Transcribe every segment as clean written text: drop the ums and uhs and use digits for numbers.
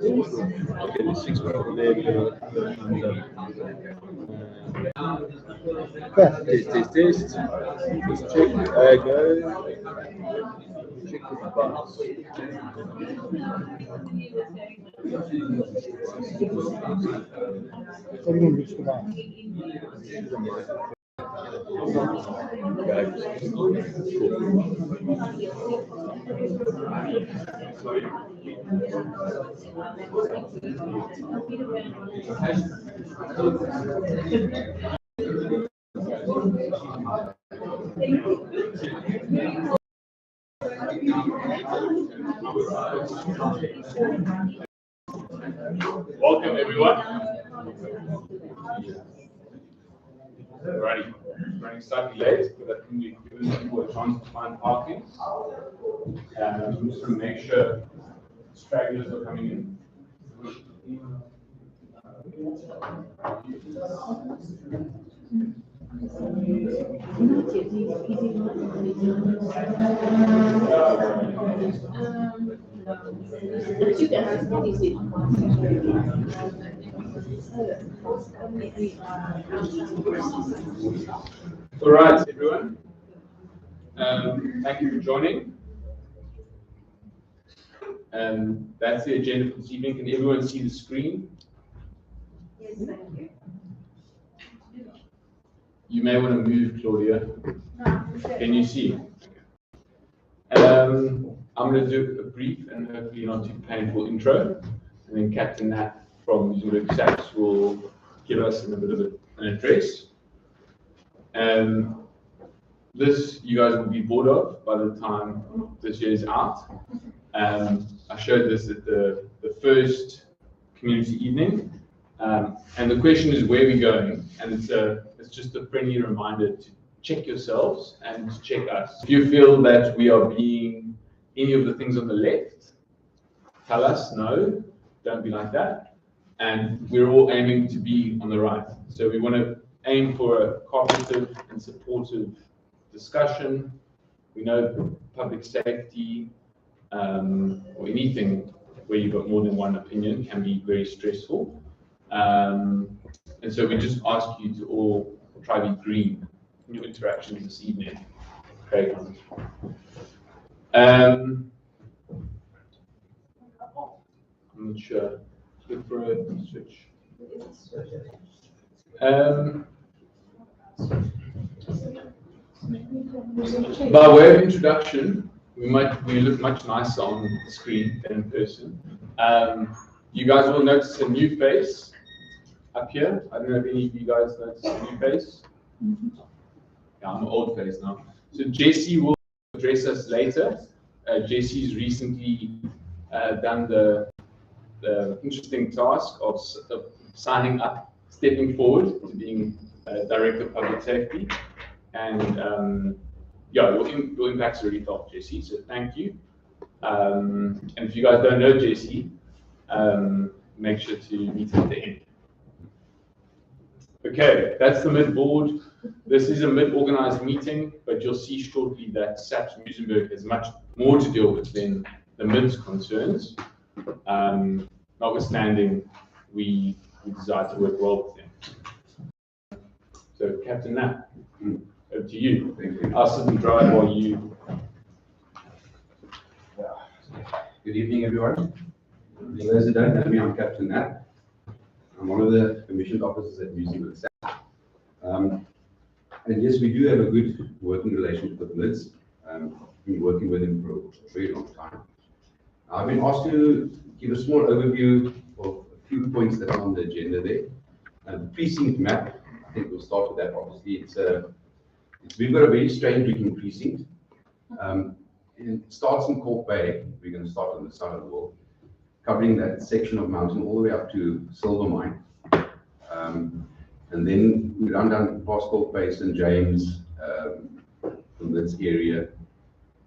Okay, the 6 people there. Test. Just check. Go. Check the box. Everyone reached the box. Welcome, everyone. Alrighty, running slightly late, but that can be given people a chance to find parking. I'm just going to make sure stragglers are coming in. All right, everyone. Thank you for joining. That's the agenda for this evening. Can everyone see the screen? Yes, thank you. You may want to move, Claudia. Can you see? I'm going to do a brief and hopefully not too painful intro, and then Captain Nat from Muizenberg SAPS will give us a bit of an address. This you guys will be bored of by the time this year is out. I showed this at the first community evening, and the question is where are we going? And it's just a friendly reminder to check yourselves and to check us. If you feel that we are being any of the things on the left, tell us no, don't be like that. And we're all aiming to be on the right. So we want to aim for a cooperative and supportive discussion. We know public safety or anything where you've got more than one opinion can be very stressful. And so we just ask you to all try to be green in your interactions this evening. Great. I'm not sure. Look for a switch. By way of introduction, we look much nicer on the screen than in person. You guys will notice a new face up here. I don't know if any of you guys noticed a new face. Yeah, I'm an old face now. So Jesse will address us later. Jesse's recently done the interesting task of signing up, stepping forward to being Director of Public Safety. And yeah, your impact's already felt, Jesse, so thank you. And if you guys don't know Jesse, make sure to meet at the end. Okay, that's the mid-board. This is a mid-organized meeting, but you'll see shortly that SAPS Muizenberg has much more to deal with than the mid's concerns. Notwithstanding, we desire to work well with them. So, Captain Nat, over to you. Thank you. I'll sit and drive while you. Good evening, everyone. For those who don't know me, I'm Captain Nat. I'm one of the commissioned officers at Muizenberg SAPS. And yes, we do have a good working relationship with MIDS. Been working with them for a very long time. I've been asked to give a small overview of a few points that are on the agenda there. The precinct map, I think we'll start with that. Obviously, we've got a very strange looking precinct. It starts in Cork Bay. We're going to start on the side of the wall, covering that section of mountain all the way up to Silver Mine. And then we run down past Cork Bay, St. James, from this area.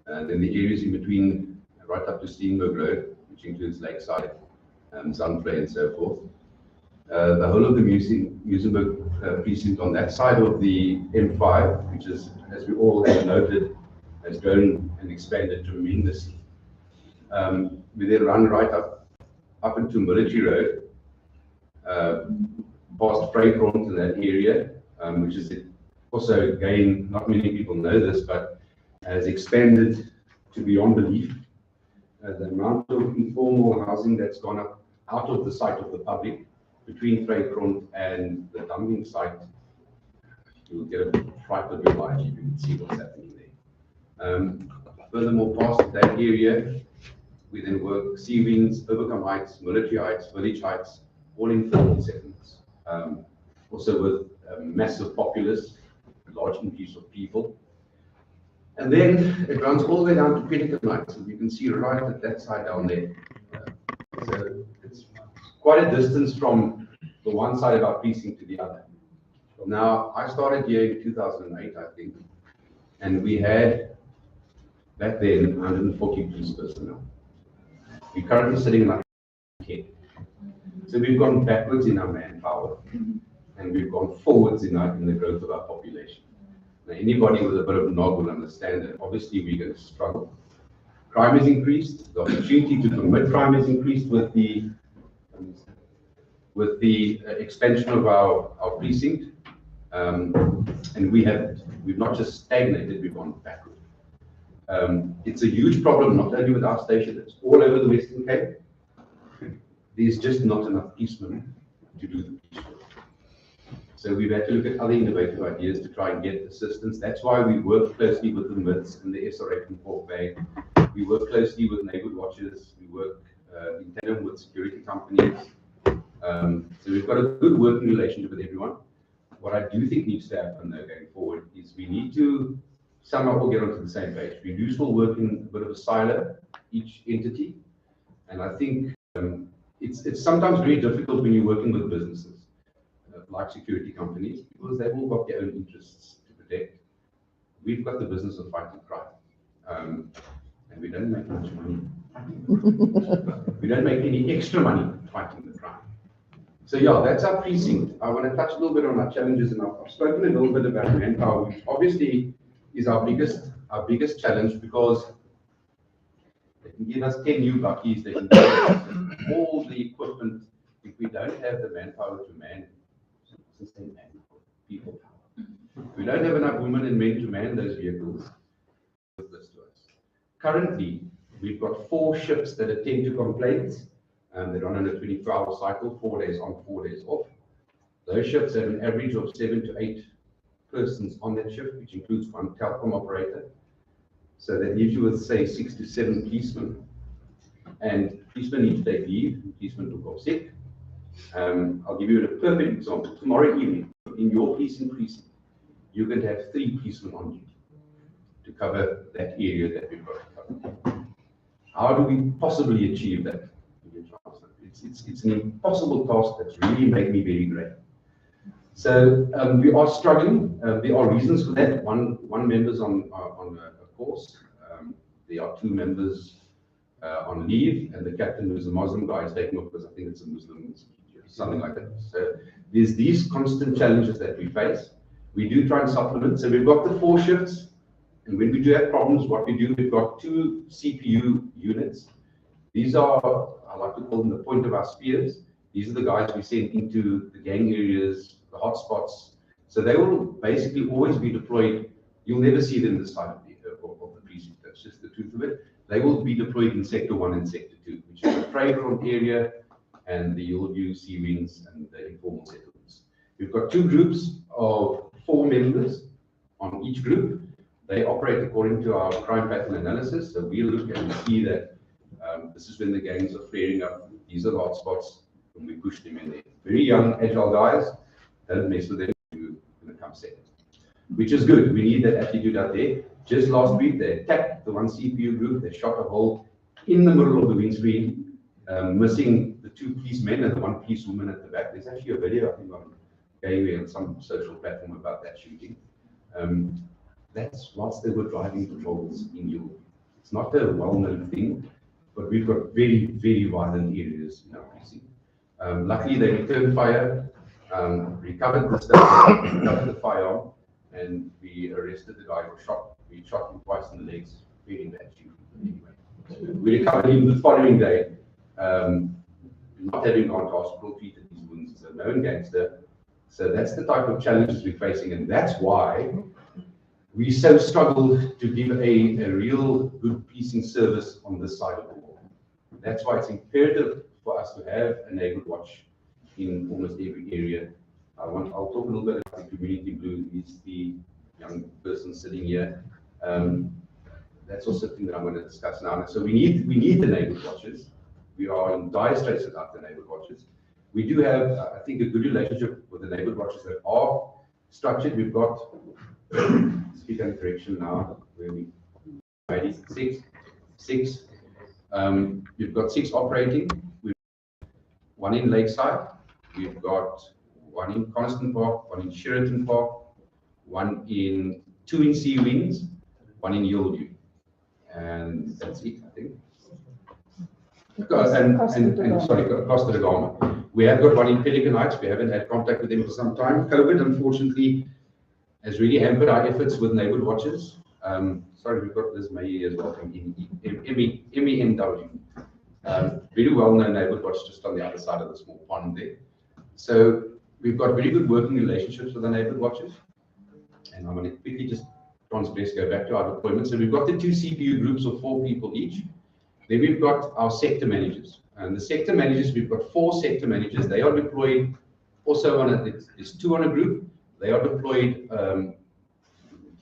And then the areas in between, right up to Steenberg Road, which includes Lakeside, Sunflay, and so forth. The whole of the Muizenberg precinct on that side of the M5, which is, as we all have noted, has grown and expanded tremendously. We then run right up into Military Road, past Vrygrond in that area, which is also, again, not many people know this, but has expanded to beyond belief. The amount of informal housing that's gone up out of the sight of the public between Vrygrond and the dumping site, you'll get a fright of your life if you can see what's happening there. Furthermore, past that area, we then work Sea-Wings, Overcome Heights, Military Heights, Village Heights, all informal settlements. Also with a massive populace, large increase of people. And then it runs all the way down to Pelican Heights, and you can see right at that side down there. So it's quite a distance from the one side of our precinct to the other. Now, I started here in 2008, I think, and we had, back then, 140 police personnel. We're currently sitting at 10. So we've gone backwards in our manpower, and we've gone forwards in the growth of our population. Now, anybody with a bit of nog will understand that obviously we're going to struggle. Crime has increased, the opportunity to commit crime has increased with the expansion of our precinct, and we've not just stagnated, we've gone backward. It's a huge problem, not only with our station, it's all over the Western Cape. There's just not enough policemen to do the police work. So we've had to look at other innovative ideas to try and get assistance. That's why we work closely with the MIDs and the SRA and Port Bay. We work closely with neighborhood watches. We work in tandem with security companies. So we've got a good working relationship with everyone. What I do think needs to happen though going forward is we need to somehow all get onto the same page. We do still work in a bit of a silo, each entity. And I think it's sometimes very difficult when you're working with businesses like security companies, because they've all got their own interests to protect. We've got the business of fighting crime, and we don't make much money. We don't make any extra money fighting the crime. So yeah, that's our precinct. I want to touch a little bit on our challenges, and I've spoken a little bit about manpower, which obviously is our biggest challenge, because they can give us 10 new buckies, they can give us all the equipment. If we don't have the manpower to man, people power. We don't have enough women and men to man those vehicles. Currently, we've got 4 ships that attend to complaints, and they run on a 24-hour cycle, 4 days on, 4 days off. Those ships have an average of 7 to 8 persons on that shift, which includes 1 telecom operator. So that leaves you with, say, 6 to 7 policemen. And policemen need to take leave, policemen to go sick. I'll give you a perfect example. Tomorrow evening, in your precinct, you can have 3 policemen on duty to cover that area that we've got to cover. How do we possibly achieve that? It's an impossible task that's really made me very great. So we are struggling. There are reasons for that. One member's on a course. There are 2 members on leave, and the captain, who's a Muslim guy, is taking off because I think it's a Muslim, something like that. So there's these constant challenges that we face. We do try and supplement. So we've got the 4 shifts, and when we do have problems, what we do, we've got 2 CPU units. These are, I like to call them the point of our spears. These are the guys we send into the gang areas, the hotspots. So they will basically always be deployed. You'll never see them this side of the precinct. That's just the truth of it. They will be deployed in Sector 1 and Sector 2, which is the Vrygrond area and the Hillview, Sea-Wings, and the informal settlements. We've got 2 groups of 4 members on each group. They operate according to our crime pattern analysis. So we look and see that this is when the gangs are flaring up. These are the hotspots, and we push them in there. Very young, agile guys. Don't mess with them. You're going to come second, which is good. We need that attitude out there. Just last week, they attacked the 1 CPU group. They shot a hole in the middle of the windscreen, missing the 2 policemen and the 1 policewoman at the back. There's actually a video, I think, on Gateway and some social platform about that shooting. That's whilst they were driving patrols in Europe. It's not a well-known thing, but we've got very, very violent areas in our precinct. Luckily, they returned fire. recovered the stuff, recovered the firearm, and we arrested the guy who shot. We shot him twice in the legs, very bad shooting. Anyway, we recovered him the following day, not having gone to hospital, treated his wounds. He's a known gangster. So that's the type of challenges we're facing, and that's why we so struggle to give a real good policing service on this side of the wall. That's why it's imperative for us to have a neighborhood watch in almost every area. I'll talk a little bit about the community blue. He's the young person sitting here. That's also something that I'm going to discuss now. So we need the neighborhood watches. We are in dire straits without the neighborhood watches. We do have, I think, a good relationship with the neighborhood watches that are structured. We've got, speak on correction now, where we six. We've got 6 operating. We've got 1 in Lakeside. We've got 1 in Constant Park, 1 in Sheraton Park, 2 in Sea Winds, 1 in Yieldview. And that's it, I think. Sorry, Costa de Gama. We have got 1 in Pelican Heights. We haven't had contact with them for some time. COVID, unfortunately, has really hampered our efforts with neighborhood watches. Sorry, we've got Liz May as well from MENW. Really well-known neighborhood watch just on the other side of the small pond there. So we've got very good working relationships with the neighborhood watches. And I'm going to quickly just transgress, go back to our deployment. So we've got the 2 CPU groups of 4 people each. Then we've got our sector managers. And the sector managers, we've got 4 sector managers. They are deployed also there's 2 on a group. They are deployed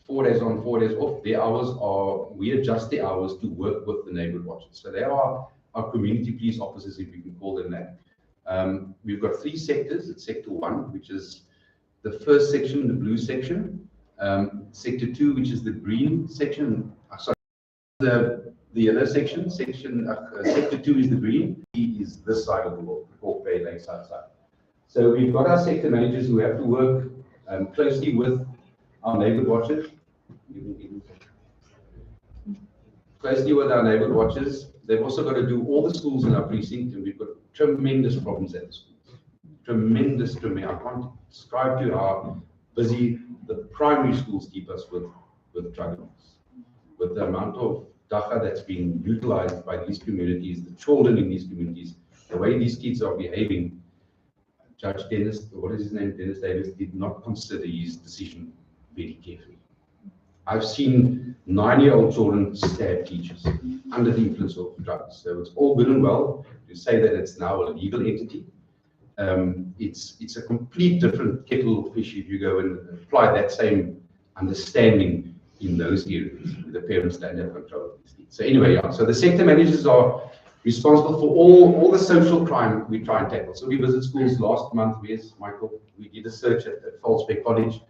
4 days on, 4 days off. Their hours we adjust the hours to work with the neighborhood watches. So they are our community police officers, if we can call them that. We've got 3 sectors. It's sector 1, which is the first section, the blue section. Sector 2, which is the green section. The yellow section. Sector 2 is the green. E is this side of the wall, the Cork Bay Lakeside side. So we've got our sector managers who have to work closely with our neighborhood watchers. They've also got to do all the schools in our precinct, and we've got tremendous problems at the schools. Tremendous. I can't describe to you how busy the primary schools keep us with drug abuse. With the amount of data that's being utilized by these communities, the children in these communities, the way these kids are behaving, Judge Dennis, what is his name, Dennis Davis, did not consider his decision very carefully. I've seen 9-year-old children stab teachers under the influence of drugs. So it's all good and well to say that it's now a legal entity. It's a complete different kettle of fish if you go and apply that same understanding in those areas where the parents don't have control of these kids. So anyway, so the sector managers are responsible for all the social crime we try and tackle. So we visit schools last month. Where's Michael? We did a search at Falsbeck College.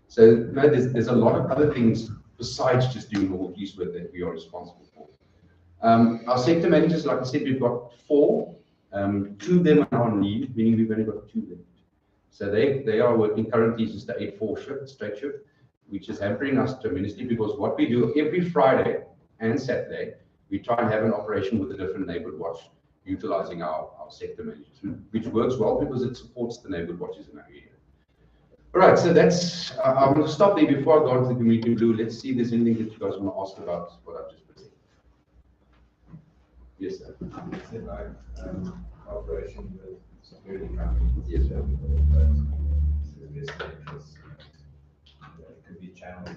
So there's a lot of other things besides just doing normal police work that we are responsible for. Our sector managers, like I said, we've got 4. 2 of them are on leave, meaning we've only got 2 left. So they are working currently just the 8-4 shift, straight shift, which is hampering us tremendously because what we do every Friday and Saturday, we try and have an operation with a different neighborhood watch, utilizing our sector managers, which works well because it supports the neighborhood watches in our area. All right, so that's, I'm going to stop there before I go on to the community blue. Let's see if there's anything that you guys want to ask about what I've just presented. Yes, sir. Cooperation with security companies. Yes, sir. It could be channeled.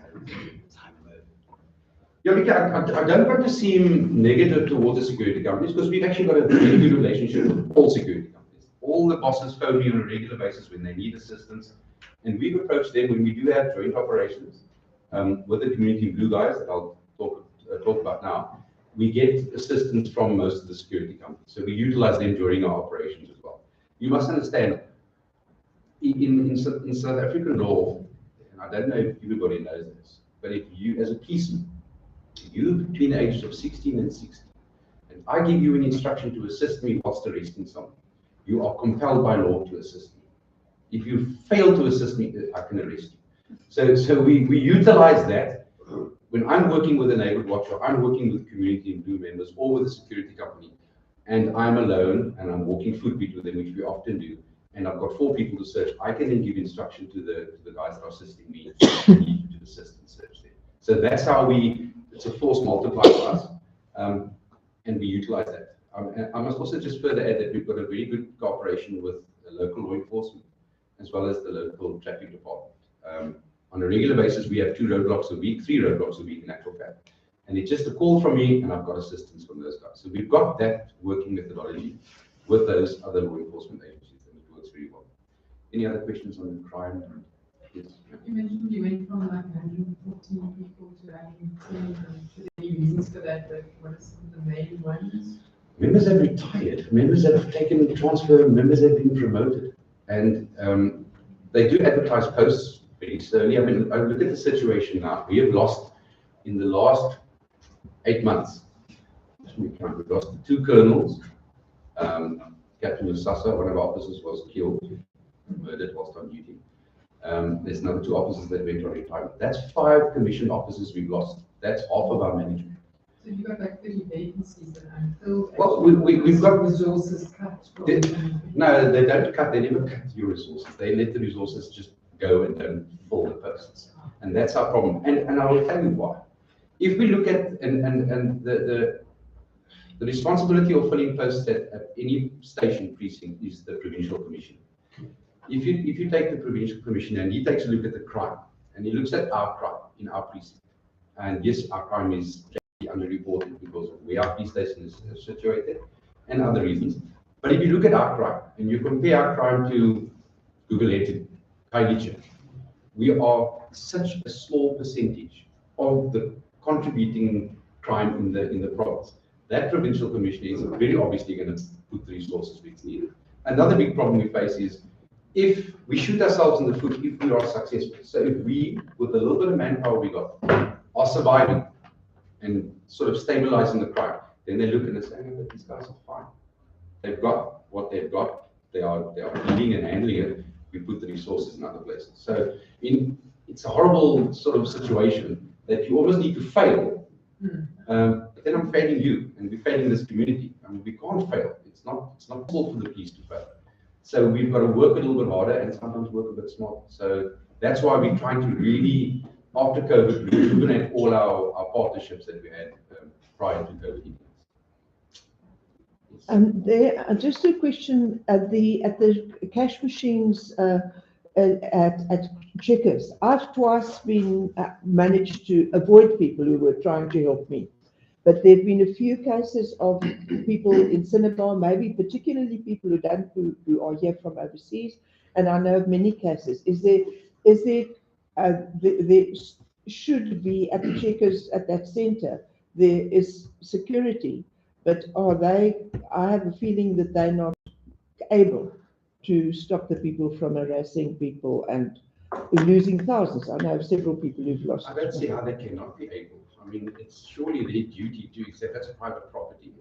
Yeah, I don't want to seem negative towards the security companies because we've actually got a very good relationship with all security companies. All the bosses phone me on a regular basis when they need assistance, and we've approached them when we do have joint operations with the community blue guys that I'll talk about now. We get assistance from most of the security companies, so we utilize them during our operations as well. You must understand, in South African law, and I don't know if everybody knows this, but if you, as a policeman, you between the ages of 16 and 60, and I give you an instruction to assist me whilst arresting someone, you are compelled by law to assist me. If you fail to assist me, I can arrest you. So we utilize that. When I'm working with a neighborhood watch, or I'm working with community and blue members, or with a security company, and I'm alone and I'm walking footbeat with them, which we often do, and I've got 4 people to search, I can then give instruction to the guys that are assisting me to do the system search there. So that's how it's a force multiplier for us, and we utilize that. I must also just further add that we've got a very good cooperation with the local law enforcement as well as the local traffic department. On a regular basis, we have 2 roadblocks a week, 3 roadblocks a week in actual fact. And it's just a call from me, and I've got assistance from those guys. So we've got that working methodology with those other law enforcement agencies, and it works very well. Any other questions on the crime? Yes. You mentioned you went from like 114 people to having 10. Are there any reasons for that? What are some of the main ones? Members have retired, members have taken transfer, members have been promoted, and they do advertise posts very slowly. I mean, I look at the situation now. We have lost in the last 8 months. We've lost 2 colonels. Captain Musasa, one of our officers, was killed, murdered whilst on duty. There's another 2 officers that went on retirement. That's 5 commissioned officers we've lost. That's half of our management. So you've got like 30 vacancies that are unfilled. Well, we've got resources cut. No, they don't cut. They never cut your resources. They let the resources just go and don't fill the posts, and that's our problem. And I will tell you why. If we look at and the responsibility of filling posts at any station precinct is the provincial commissioner. If you take the provincial commissioner and he takes a look at the crime and he looks at our crime in our precinct, and yes, our crime is underreported because of where our police station is situated and other reasons. But if you look at our crime and you compare our crime to Google-headed Kailicha, we are such a small percentage of the contributing crime in the province. That provincial commissioner is very obviously going to put the resources where it's needed. Another big problem we face is if we shoot ourselves in the foot if we are successful. So if we, with a little bit of manpower we got, are surviving and sort of stabilizing the crime, then they look and they say, no, but these guys are fine. They've got what they've got. They are dealing and handling it. We put the resources in other places. So it's a horrible sort of situation that you almost need to fail. But then I'm failing you, and we're failing this community. I mean, we can't fail. It's not possible for the police to fail. So we've got to work a little bit harder and sometimes work a bit smarter. So that's why we're trying to really, after COVID, rejuvenate all our partnerships that we had prior to COVID. There, just a question at the cash machines at Checkers. I've twice been managed to avoid people who were trying to help me, but there've been a few cases of people in Senegal, maybe particularly people who are here from overseas, and I know of many cases. There should be at the Checkers at that centre there is security. But I have a feeling that they're not able to stop the people from harassing people and losing thousands. I know of several people who've lost. I don't see how they cannot be able. I mean, it's surely their duty to accept that's private property.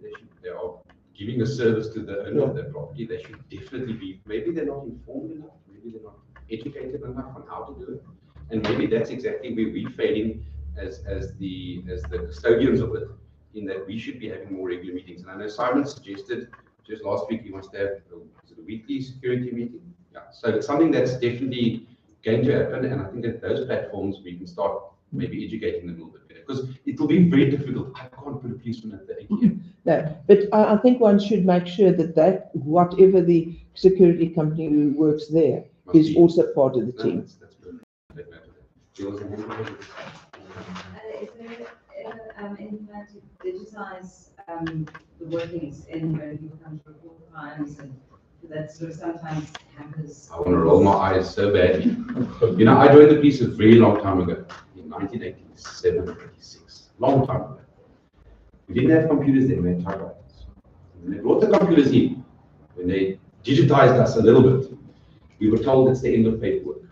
They are giving a service to the owner of their property. They should definitely be, maybe they're not informed enough, maybe they're not educated enough on how to do it. And maybe that's exactly where we're failing as the custodians of it, in that we should be having more regular meetings. And I know Simon suggested just last week he wants to have a weekly security meeting. Yeah, so it's something that's definitely going to happen. And I think that those platforms we can start maybe educating them a little bit better, because it will be very difficult. I can't put a policeman at the ATM. No, but I think one should make sure that whatever the security company who works there is also part of the team. That's perfect. Is there any plan to digitize the workings in when people come to report crimes, and that sort of sometimes happens? I want to roll my eyes so badly. You know, I joined the police a very long time ago, in 1987, 86, long time ago. We didn't have computers then, we had typewriters. When they brought the computers in, when they digitized us a little bit, we were told it's the end of paperwork.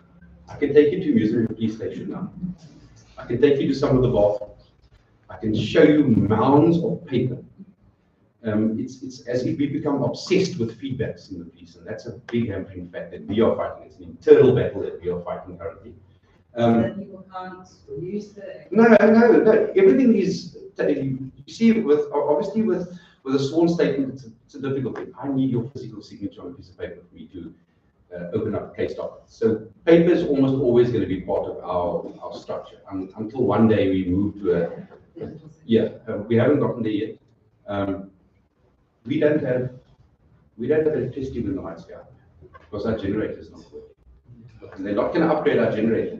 I can take you to Muizenberg Police Station now. I can take you to some of the bathrooms. I can show you mounds of paper. It's as if we become obsessed with feedbacks in the police, and that's a big hampering fact that we are fighting. It's an internal battle that we are fighting currently. That people can't use the... No. Everything is, you see, obviously with a sworn statement, it's a difficult thing. I need your physical signature on a piece of paper for me open up case dockets. So paper is almost always going to be part of our structure until one day we move to we haven't gotten there yet. We don't have electricity when the lights go out because our generator is not working. And they're not going to upgrade our generator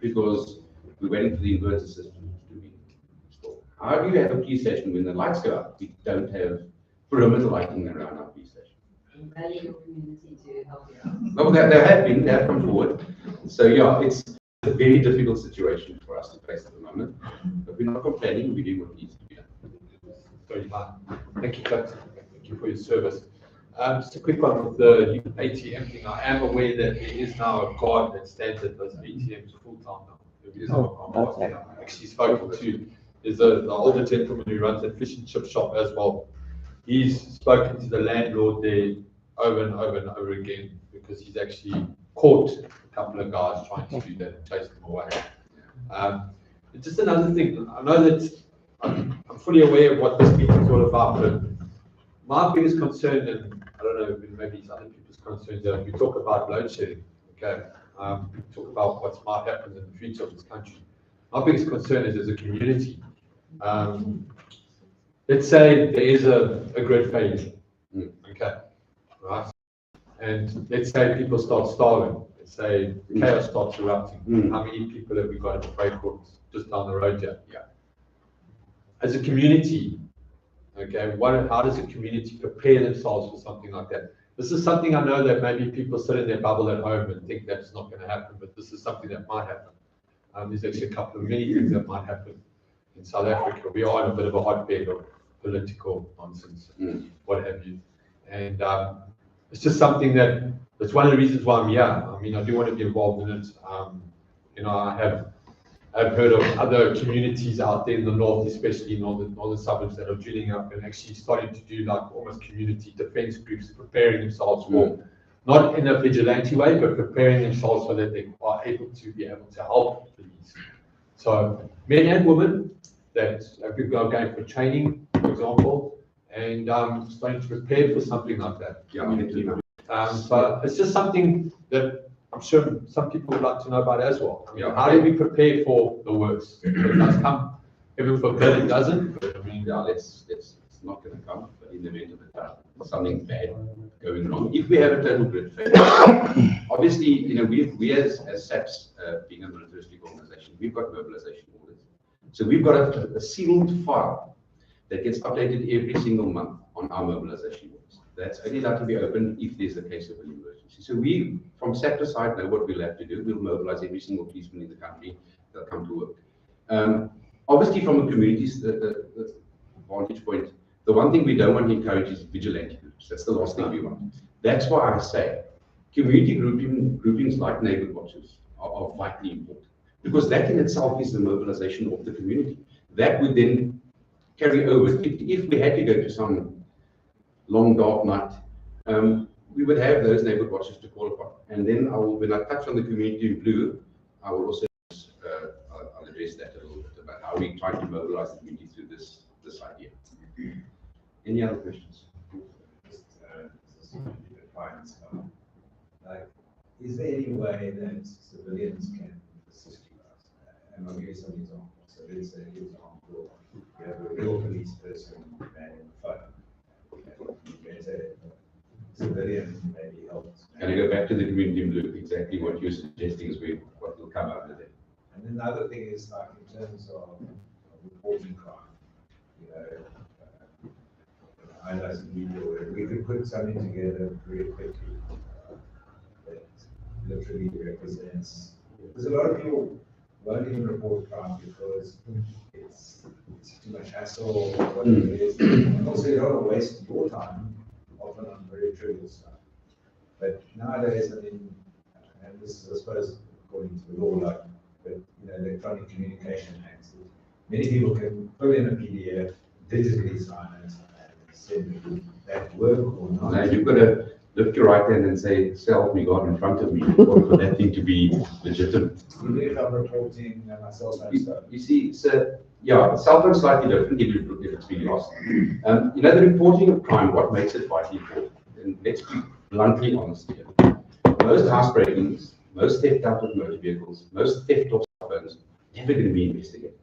because we're waiting for the inverter system to be installed. How do you have a police station when the lights go out? We don't have perimeter lighting around our police station. Value your community to help you out. Well, they have come forward. So yeah, it's a very difficult situation for us to face at the moment. But we're not complaining, we're doing what needs to be done. Very fine. Thank you, Captain. Thank you for your service. Just a quick one with the ATM thing. I am aware that there is now a guard that stands at those ATMs full time now. There is now a guard. okay. I've actually spoken to is the older gentleman who runs that fish and chip shop as well. He's spoken to the landlord there over and over and over again because he's actually caught a couple of guys trying to do that and chase them away. Just another thing, I know that I'm fully aware of what this meeting is all about, but my biggest concern, and I don't know, maybe it's other people's concerns, that we talk about load shedding, okay? We talk about what might happen in the future of this country. My biggest concern is as a community. Let's say there is a grid failure, okay, right? And let's say people start starving. Let's say chaos starts erupting. How many people have we got at the break rooms just down the road here? Yeah. As a community, okay, how does a community prepare themselves for something like that? This is something I know that maybe people sit in their bubble at home and think that's not going to happen, but this is something that might happen. There's actually a couple of many things that might happen in South Africa. We are in a bit of a hotbed of political nonsense, what have you. And it's just something that's one of the reasons why I'm here. I mean, I do want to be involved in it. You know, I've heard of other communities out there in the north, especially in northern suburbs, that are drilling up and actually starting to do like almost community defense groups, preparing themselves for, not in a vigilante way, but preparing themselves so that they are able to help police. So men and women that are going for training, for example, and starting to prepare for something like that. But it's just something that I'm sure some people would like to know about as well. I mean, how do we prepare for the worst? It does come, heaven forbid it doesn't, but I mean, It's not going to come, but in the event of it, something bad going wrong. If we have a total grid failure, obviously, you know, we as SAPS, being a militaristic organization, we've got mobilization orders. So we've got a sealed file that gets updated every single month on our mobilization orders. That's only allowed to be opened if there's a case of an emergency. So we, from SAPS side, know what we'll have to do. We'll mobilize every single policeman in the country. They'll come to work. Obviously, from a community's vantage point, the one thing we don't want to encourage is vigilante groups. That's the last thing we want. That's why I say community groupings like neighborhood watches are vitally important, because that in itself is the mobilization of the community. That would then carry over. If we had to go to some long dark night, we would have those neighborhood watches to call upon. And then when I touch on the community in blue, I will also I'll address that a little bit about how we try to mobilize the community through this idea. Any other questions? Is there any way that civilians can assist you guys? And I'll give you some examples. So let's say, for example, you have a real police person manning the phone. There's a civilian maybe helps. Can I go back to the community in blue? Exactly what you're suggesting is what will come out of there. And then the other thing is, like, in terms of reporting crime, you know, highlights in media where we could put something together very quickly that literally represents, because a lot of people won't even report crime because it's too much hassle or whatever it is. And also you don't want to waste your time often on very trivial stuff. But nowadays, I mean, and this is, I suppose, according to the law, like, but you know, electronic communication acts. Many people can fill in a PDF, digitally sign it, and send that work or not. Now you've got to lift your right hand and say, "Self me God in front of me," for that thing to be legitimate. Even if I'm reporting myself and stuff. You see, so yeah, cell phone's slightly different if it's been lost. You know, the reporting of crime, what makes it vitally important? And let's be bluntly honest here. most house break-ins, most theft out of motor vehicles, most theft of cell phones, never going to be investigated.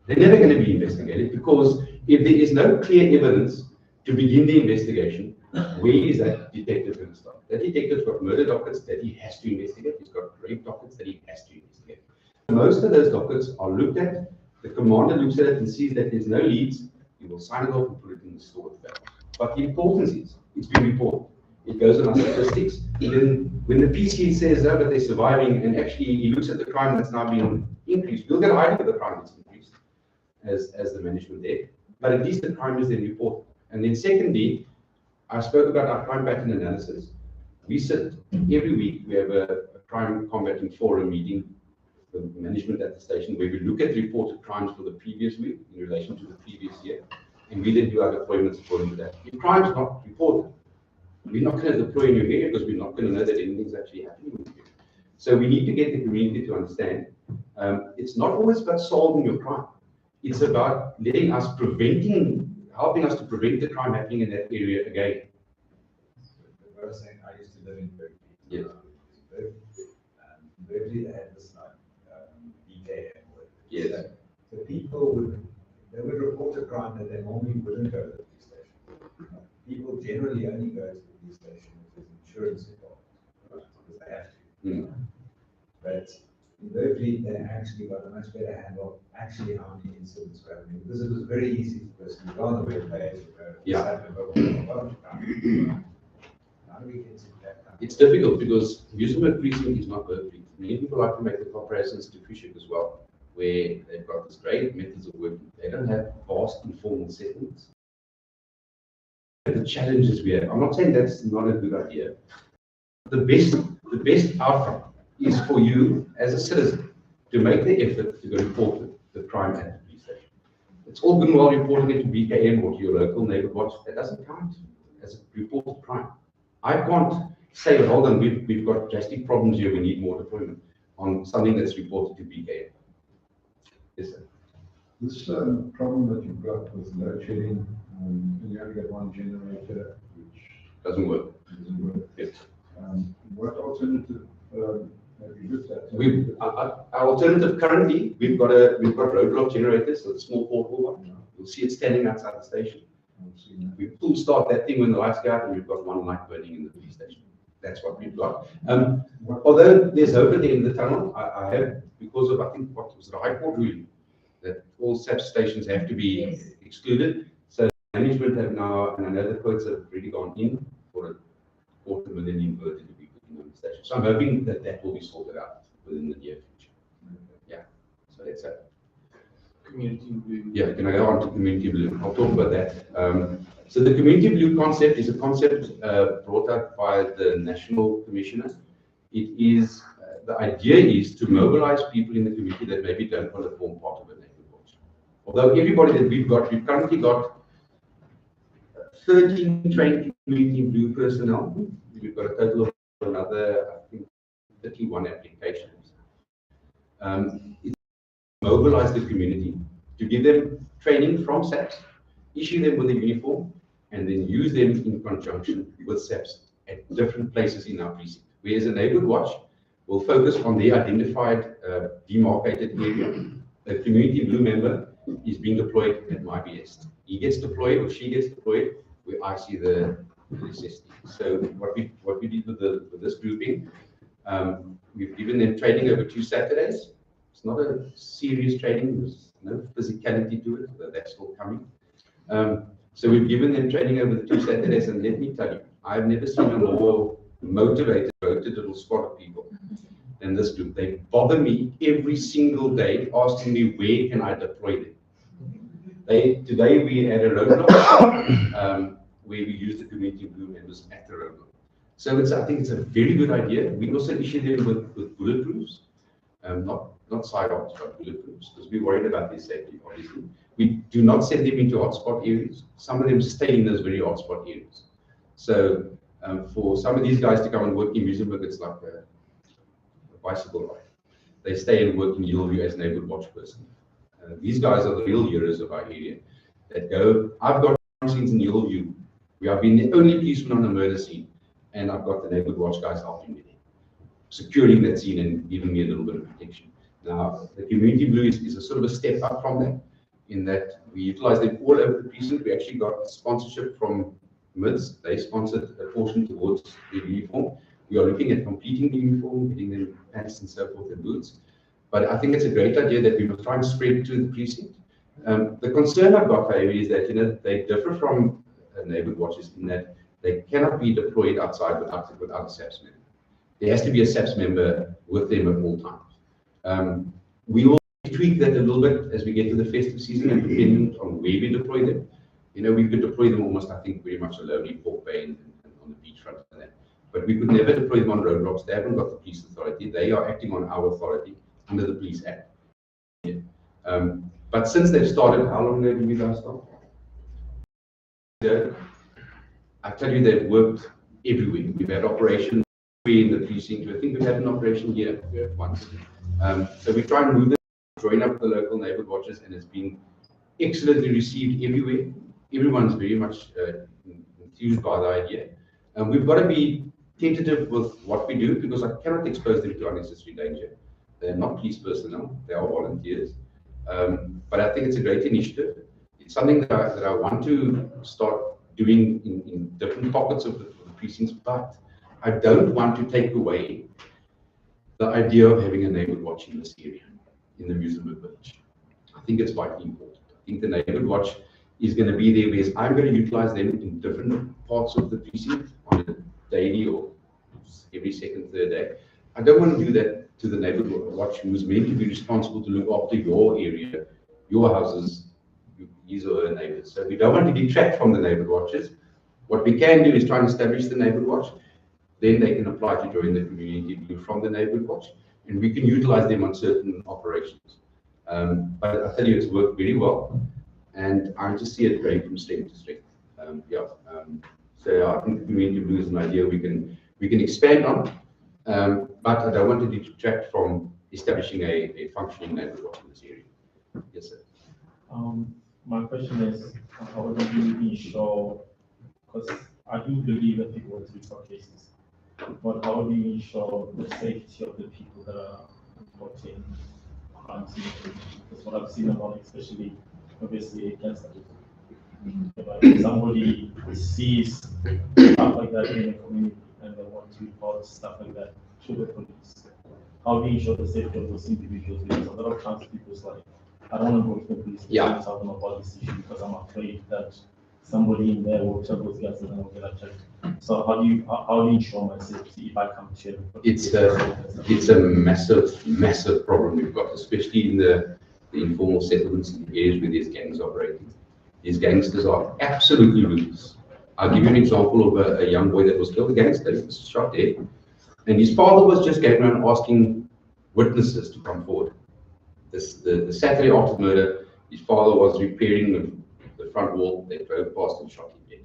They're never going to be investigated because if there is no clear evidence to begin the investigation, where is that detective going to start? That detective's got murder dockets that he has to investigate. He's got rape dockets that he has to investigate. Most of those dockets are looked at. The commander looks at it and sees that there's no leads. He will sign it off and put it in the store. But the importance is, it's been reported. It goes on our statistics. Even when the PC says, oh, but they're surviving, and actually he looks at the crime that's now been increased, we'll get a hiding of the crime that's increased as the management there. But at least the crime is then reported. And then secondly, I spoke about our crime pattern analysis. We sit every week, we have a crime combating forum meeting, the management at the station, where we look at reported crimes for the previous week in relation to the previous year, and we then do our deployments according to that. If crime is not reported, we're not going to deploy in your area because we're not going to know that anything's actually happening with you. So we need to get the community to understand it's not always about solving your crime. It's about letting us helping us to prevent the crime happening in that area again. I was saying, I used to live in Berkeley. Yes. Berkeley, they had this BKM. Yes. So people would report a crime that they normally wouldn't go to the police station. People generally only go to the police station if there's insurance involved, right? Because they have to. But in Berkeley, they actually got a much better handle actually how many incidents were happening, because it was very easy for us to go on the web page and go, how do we get to that? It's difficult because Muizenberg precinct is not Berkeley. Many people like to make the comparisons to Fishhoek as well, where they've got this great methods of working. They don't have vast informal settlements. The challenges we have, I'm not saying that's not a good idea. The best outcome is for you as a citizen to make the effort to go report the crime at the police station. It's all good and well reporting it to BKM or to your local neighbor watch. That doesn't count as a reported crime. I can't say, well, hold on, we've got drastic problems here, we need more deployment on something that's reported to BKM. Yes, sir. This problem that you've got with load shedding, and you only get one generator, which Doesn't work. doesn't work. Yes. What alternative have you looked at? Our alternative currently, we've got roadblock generators, so the small portable one. You'll see it standing outside the station. We full start that thing when the lights go out, and we've got one light burning in the police station. That's what we've got. Although there's hope at the end of the tunnel, I have, because of, I think, what was the High Court ruling, that all SAPS stations have to be excluded. So management have now, and I know the quotes have already gone in for a $250,000 inverter to be put in on the station. So I'm hoping that that will be sorted out within the near future. Yeah, so that's it. Community blue. Yeah, can I go on to community blue? I'll talk about that. So the community blue concept is a concept brought up by the National Commissioner. It is, the idea is to mobilize people in the community that maybe don't want to form part of a neighborhood watch. Although everybody that we've currently got 13 trained community blue personnel. We've got a total of another, I think, 31 applications. It's mobilize the community to give them training from SAPS, issue them with a uniform, and then use them in conjunction with SAPS at different places in our precinct. Whereas a neighborhood watch will focus on the identified demarcated area. A community blue member is being deployed at my BS. He gets deployed or she gets deployed where I see the necessity. So what we did with this grouping, we've given them training over 2 Saturdays. It's not a serious training, there's no physicality to it, but that's still coming. So we've given them training over the 2 Saturdays, and let me tell you, I've never seen a more motivated little squad of people than this group. They bother me every single day asking me where can I deploy them. Today we had a roadblock where we used the community blue members at the roadblock. So I think it's a very good idea. We also issue them with bulletproofs. Not side-ons, but bulletproofs, because we're worried about their safety, obviously. We do not send them into hotspot areas. Some of them stay in those very hotspot areas. So for some of these guys to come and work in Muizenberg, it's like a bicycle ride. They stay and work in Yellowview as neighborhood watch person. These guys are the real heroes of our area that go. I've got scenes in Yellowview where I've been the only policeman on the murder scene, and I've got the neighborhood watch guys helping me. securing that scene and giving me a little bit of protection. Now, the community blue is a sort of a step up from that, in that we utilize them all over the precinct. We actually got sponsorship from MIDS. They sponsored a portion towards the uniform. We are looking at completing the uniform, getting them pants and so forth and boots. But I think it's a great idea that we will try and spread to the precinct. The concern I've got, however, is that they differ from neighborhood watches in that they cannot be deployed outside without a SAPS member. There has to be a SAPS member with them at all times. We will tweak that a little bit as we get to the festive season, and depending on where we deploy them. We could deploy them almost, I think, very much alone in Port Bay and on the beachfront and that. But we could never deploy them on roadblocks. They haven't got the police authority. They are acting on our authority under the Police Act. But since they've started, how long have you guys started? I tell you, they've worked everywhere. We've had operations in the precinct. I think we've had an operation here once. So we try and move them, join up with the local neighborhood watches, and it's been excellently received everywhere. Everyone's very much enthused by the idea. And we've got to be tentative with what we do, because I cannot expose them to unnecessary danger. They're not police personnel, they are volunteers. But I think it's a great initiative. It's something that I want to start doing in different pockets of the precincts, but I don't want to take away the idea of having a neighborhood watch in this area, in the Muizenberg village. I think it's vitally important. I think the neighborhood watch is going to be there, because I'm going to utilize them in different parts of the precinct on a daily or every second, third day. I don't want to do that to the neighborhood watch, who is meant to be responsible to look after your area, your houses, his or her neighbors. So we don't want to detract from the neighborhood watches. What we can do is try and establish the neighborhood watch. Then they can apply to join the community blue from the neighborhood watch, and we can utilize them on certain operations. But I tell you, it's worked very well, and I just see it growing from strength to strength. So I think the community blue is an idea we can expand on, but I don't want to detract from establishing a functioning neighborhood watch in this area. Yes, sir. My question is, how do you ensure, because I do believe that people want to report cases, but how do you ensure the safety of the people that are reporting crimes? Because what I've seen a lot, especially obviously against if somebody sees stuff like that in the community and they want to report stuff like that to the police, how do you ensure the safety of those individuals? Because a lot of times people's like, I don't want to go to the police to tell them about this issue because I'm afraid that somebody in there will tell those guys and then will get attacked. So how do you ensure my safety if I come to you? It's a massive problem we've got, especially in the informal settlements in the areas where there's gangs operating. These gangsters are absolutely ruthless. I'll give you an example of a young boy that was killed. A gangster was shot dead, and his father was just going around asking witnesses to come forward. The Saturday after the murder, his father was repairing the front wall. They drove past and shot him dead.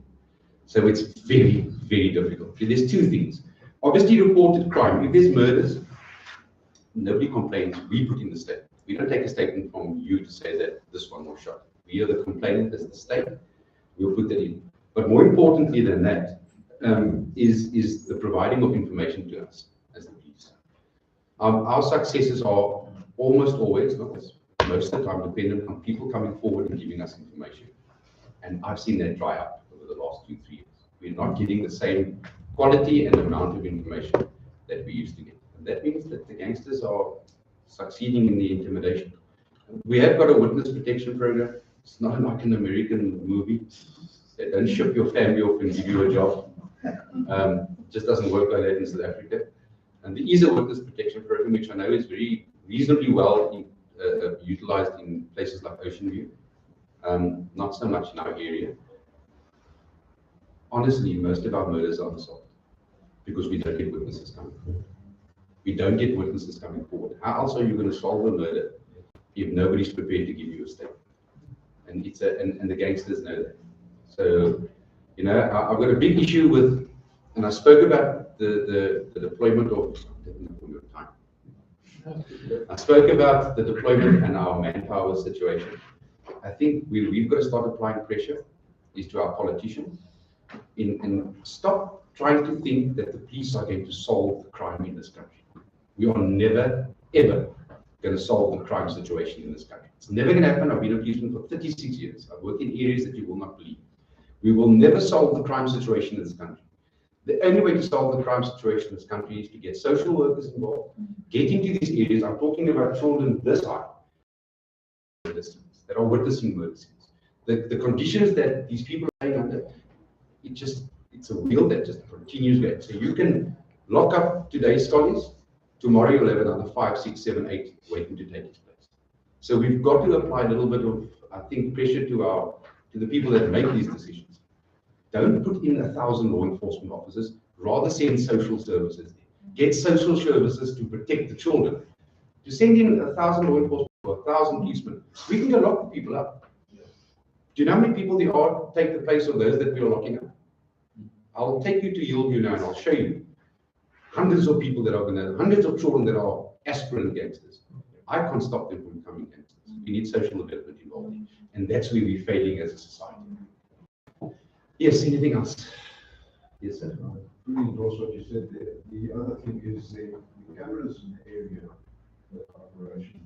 So it's very, very difficult. There's two things. Obviously, reported crime. If there's murders, nobody complains. We put in the statement. We don't take a statement from you to say that this one was shot. We are the complainant as the state. We'll put that in. But more importantly than that, is the providing of information to us as the police. Our successes are almost always, not most of the time, dependent on people coming forward and giving us information. And I've seen that dry up over the last 2-3 years. We're not getting the same quality and amount of information that we used to get. And that means that the gangsters are succeeding in the intimidation. We have got a witness protection program. It's not like an American movie. They don't ship your family off and give you a job. It just doesn't work like that in South Africa. And there is a witness protection program, which I know is very reasonably well utilized in places like Ocean View. Not so much in our area. Honestly, most of our murders are unsolved because we don't get witnesses coming forward. We don't get witnesses coming forward. How else are you going to solve a murder if nobody's prepared to give you a statement? And and the gangsters know that. So, I've got a big issue with, and I spoke about the deployment of time. I spoke about the deployment and our manpower situation. I think we've got to start applying pressure to our politicians and stop trying to think that the police are going to solve the crime in this country. we are never, ever going to solve the crime situation in this country. It's never going to happen. I've been a policeman for 36 years. I've worked in areas that you will not believe. We will never solve the crime situation in this country. The only way to solve the crime situation in this country is to get social workers involved, get into these areas. I'm talking about children this high, that are witnessing murder scenes. The conditions that these people are laying under, it's a wheel that just continues going. So you can lock up today's scholars, tomorrow you'll have another 5, 6, 7, 8 waiting to take its place. So we've got to apply a little bit of, I think, pressure to the people that make these decisions. Don't put in 1,000 law enforcement officers, rather send social services there. Get social services to protect the children. To send in 1,000 law enforcement or 1,000 policemen, we can go lock the people up. Do you know how many people there are take the place of those that we are locking up? I'll take you to Hillview now and I'll show you hundreds of people that are going to, hundreds of children that are aspirant gangsters. I can't stop them from becoming gangsters. We need social development involved. And that's where we're failing as a society. Yes, anything else? Yes, sir. Really endorse what you said there. The other thing is the cameras in the area of operation.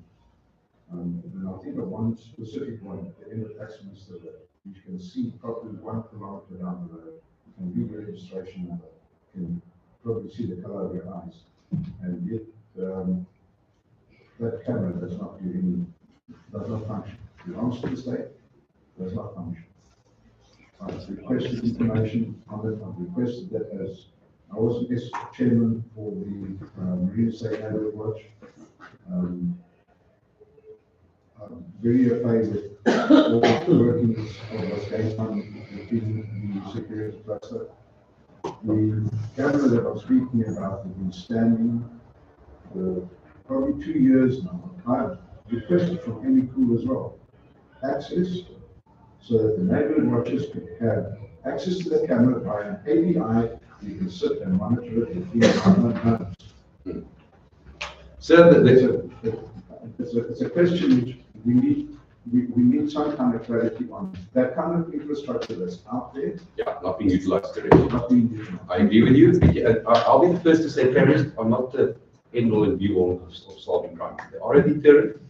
And I think of one specific one at the end of Axminster that you can see probably 1 kilometer down the road and read the registration number, can probably see the color of your eyes. And yet that camera does not function. It belongs to the state, does not function. I've requested information on it. I've requested that as I was chairman for the Marine State Neighborhood Watch. I'm very afraid with all the workings of what's going on within the security cluster. The camera that I'm speaking about has been standing for probably 2 years now. I've requested from MENW as well access, so that the neighborhood watchers can have access to the camera by an API. You can sit and monitor it in 3 hours. So it's a question which we need some kind of clarity on. That kind of infrastructure that's out there. Yeah, not being utilized correctly. Not being utilized. I agree with you. I'll be the first to say cameras are not the end all and be all of solving crime. They are a deterrent.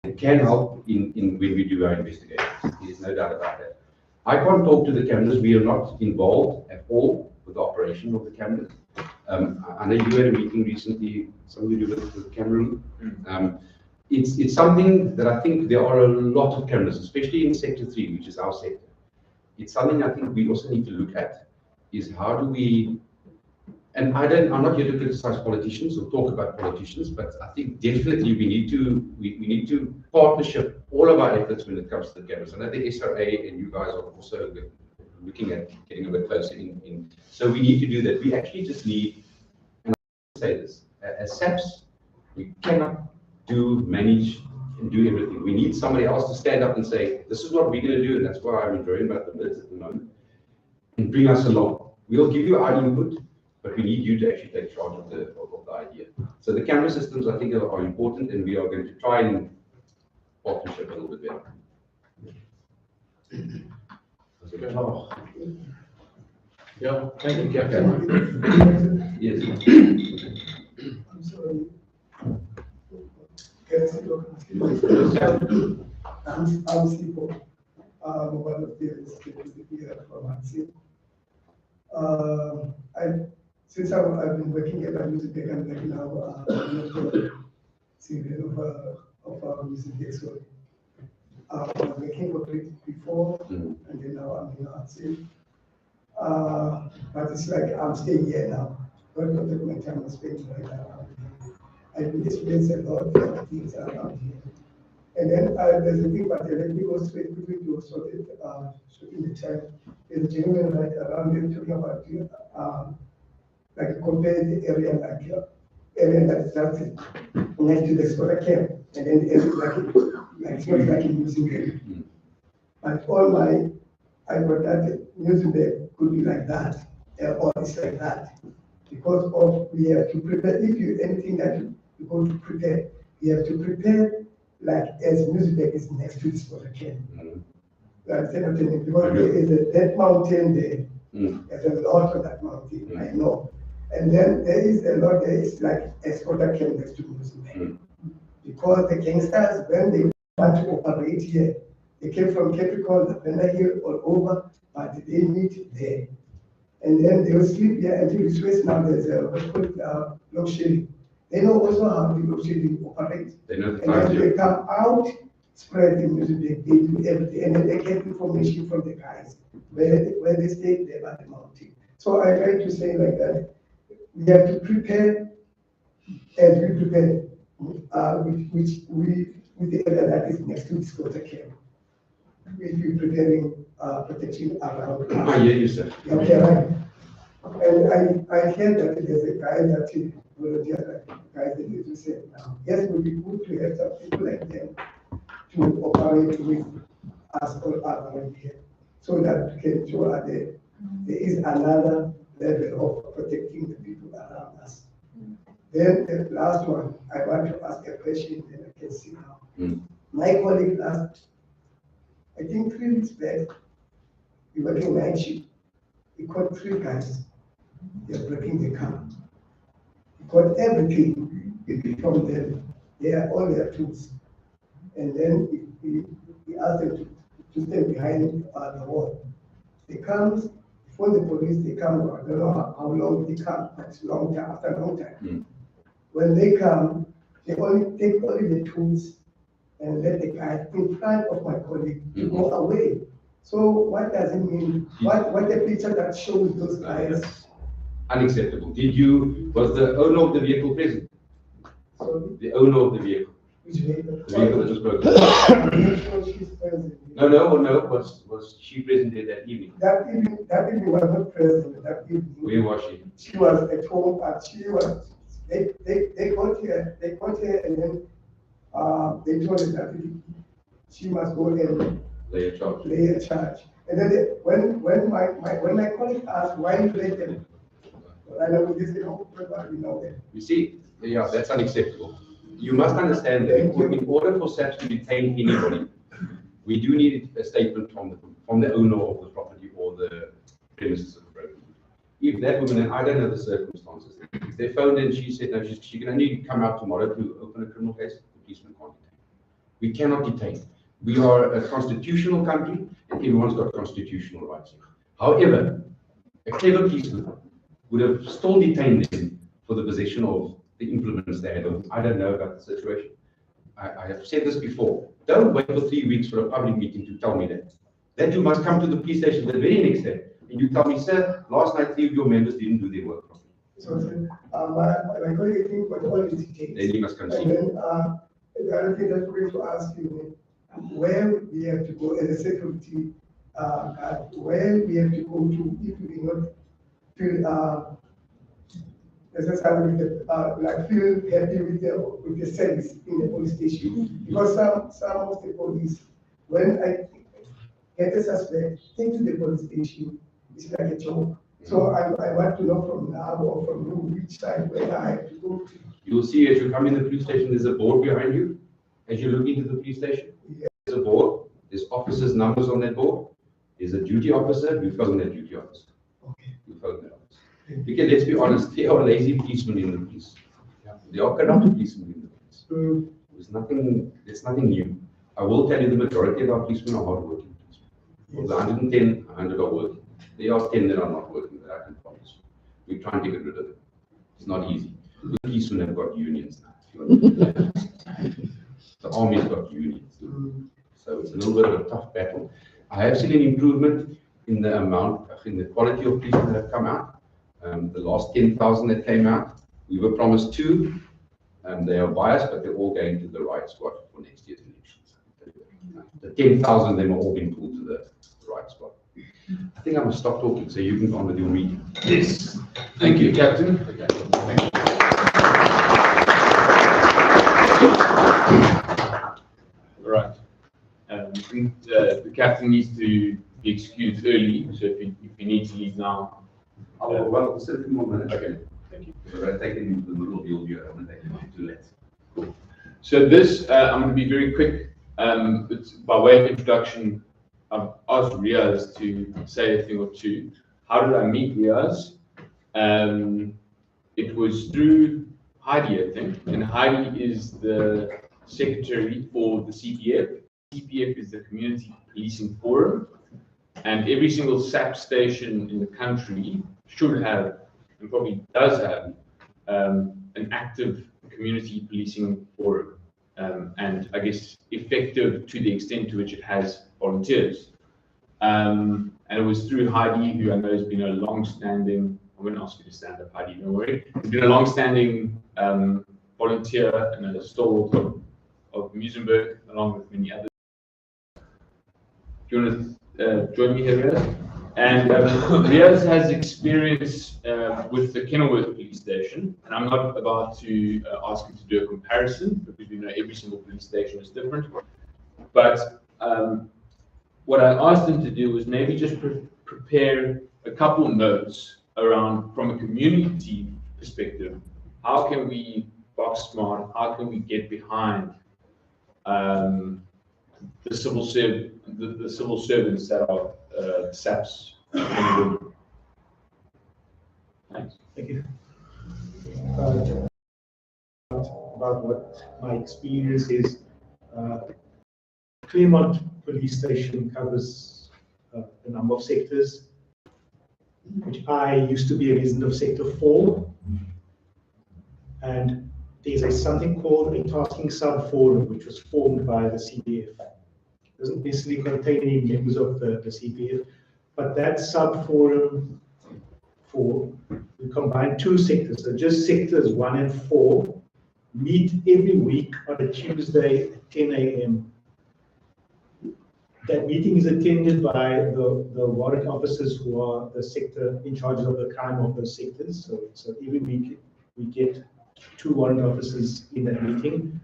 It can help in when we do our investigations. There's no doubt about that. I can't talk to the cameras. We are not involved at all with the operation of the cameras. I know you had a meeting recently, something to do with the camera room. It's something that I think there are a lot of cameras, especially in Sector 3, which is our sector. It's something I think we also need to look at, is how do we, and I'm not here to criticize politicians or talk about politicians, but I think definitely we need to partnership all of our efforts when it comes to the cameras. I know the SRA and you guys are also looking at getting a bit closer in. So we need to do that. We actually just need, and I say this, as SAPS, we cannot manage and do everything. We need somebody else to stand up and say, this is what we're going to do, and that's why I'm enjoying about the bids at the moment, and bring us along. We'll give you our input, but we need you to actually take charge of the idea. So the camera systems, I think, are important, and we are going to try and partnership a little bit better. Yeah, thank you, Captain. Yes. I'm sorry. I'm Sipo. I'm one of the security from since I've been working at Muizenberg, I'm like now CEO of Muizenberg. So I'm working for it before, and then now I'm in RC. But it's like I'm staying here now. What of my time I'm spending right now. I've been experiencing a lot of things around here. And then there's a thing, but let me go straight quickly to shorten the time. There's a gentleman right around there talking about like compare the area like area that's next to the Squatter camp, and then the area like it's not like in Muizenberg. But I got that Muizenberg could be like that, or it's like that, because of we have to prepare. If you anything that you go to prepare, you have to prepare like as Muizenberg is next to the Squatter camp. Because there is that mountain there. There's a lot of that mountain, I know. And then there is a lot, there is like escorter camp next to Muizenberg. Because the gangsters, when they want to operate here, they came from Capricorn, Lavender Hill, all over, but they meet there. And then they will sleep here until it's Swiss. Now there's a what's called load shedding. They know also how the load shedding operates. They know the And then time. they come out, spread the music, they do everything, and then they get information from the guys where they stay there by the mountain. So I try to say like that, we have to prepare as we prepare with the area that is next to this water camp. We're preparing protection around. I hear you, sir. Okay, right. And I hear that there's a guy that volunteer, guys that you said now. Yes, it would be good to have some people like them to operate with us all around here, so that we can show that there is another level of protecting the people around us. Then the last one, I want to ask a question, and I can see now. My colleague last, I think 3 weeks back, we were working night shift. He caught 3 guys. They're breaking the car. He caught everything from them. They are all their tools. And then he asked them to stay behind the wall. They come, before the police, they come, I don't know how long they come, but it's long time, after a long time. When they come, they only take only the tools and let the guy in front of my colleague go away. So what does it mean? What the picture that shows those guys? Unacceptable. Was the owner of the vehicle present? Sorry? The owner of the vehicle. Which vehicle? The vehicle that was broken. No, was she present there that evening? That evening was not present. That evening. Where was she? She was at home, and she was. They caught her, and then they told her that she must go and Lay a charge. lay a charge. And then when my colleague asked why you let them, I know this is how we know that. You see, yeah, that's unacceptable. You must understand that in order for SAPS to detain anybody, we do need a statement from the owner of the property or the premises of the property. If that woman, and I don't know the circumstances, if they phoned in, she said, no, she can only come out tomorrow to open a criminal case, the policeman can't detain. We cannot detain. We are a constitutional country, and everyone's got constitutional rights. However, a clever policeman would have still detained them for the possession of the implements they had. I don't know about the situation. I have said this before. Don't wait for 3 weeks for a public meeting to tell me that. Then you must come to the police station the very next day, and you tell me, sir, last night 3 of your members didn't do their work properly. So, my colleague think what all is detained. Then you must come see. And then, the other thing that's going to ask you, where we have to go as a security guard, where we have to go to if we do not feel necessarily feel happy with the service in the police station. Because some of the police, when I get a suspect into the police station, it's like a joke. So I want to know from now or from you which side where I have to go to. You will see as you come in the police station, there's a board behind you. As you look into the police station, there's a board. There's officers' numbers on that board. There's a duty officer. You phone that duty officer. Okay. You phone that officer. Because let's be honest, there are lazy policemen in the police. There are corrupt policemen in the police. There's nothing new. I will tell you the majority of our policemen are hardworking policemen. Of the 110, 100 are working. There are 10 that are not working, that I can promise you. We're trying to get rid of them. It's not easy. The policemen have got unions now. The army's got unions. So it's a little bit of a tough battle. I have seen an improvement in the amount, in the quality of policemen that have come out. The last 10,000 that came out, we were promised 2. They are biased, but they're all going to the right squad for next year's elections. The 10,000 of them are all being pulled to the right squad. I think I must stop talking so you can go on with your meeting. Yes. Thank you, Captain. Okay. Thank you. Right. I think the captain needs to be excused early, so if you need to leave now. Well, we'll sit a few more minutes. Okay, thank you. So I take him into the middle of the audio and take him to left. Cool. So this, I'm going to be very quick. It's by way of introduction, I've asked Riaz to say a thing or two. How did I meet Riaz? it was through Heidi, I think, and Heidi is the secretary for the CPF. CPF is the Community Policing Forum, and every single SAP station in the country should have, and probably does have, an active community policing forum, and I guess effective to the extent to which it has volunteers. And it was through Heidi, who I know has been a long-standing, I won't ask you to stand up, Heidi, don't worry. Has been a long-standing volunteer and a stalwart of Muizenberg, along with many others. Do you want to join me here, Riaz? And Riaz has experience with the Kenilworth police station, and I'm not about to ask him to do a comparison, because we know every single police station is different. But what I asked him to do was maybe just prepare a couple notes around, from a community perspective, how can we box smart, how can we get behind the civil servants that are SAPS. Thanks. Thank you. About what my experience is, Claremont Police Station covers a number of sectors, which I used to be a resident of Sector 4, and there's something called a tasking sub-forum, which was formed by the CPF. It doesn't necessarily contain any members of the CPF, but that sub-forum, we combine two sectors, so just sectors 1 and 4 meet every week on a Tuesday at 10 a.m. That meeting is attended by the warrant officers who are the sector in charge of the crime of those sectors. So every week we get 2 warrant officers in that meeting.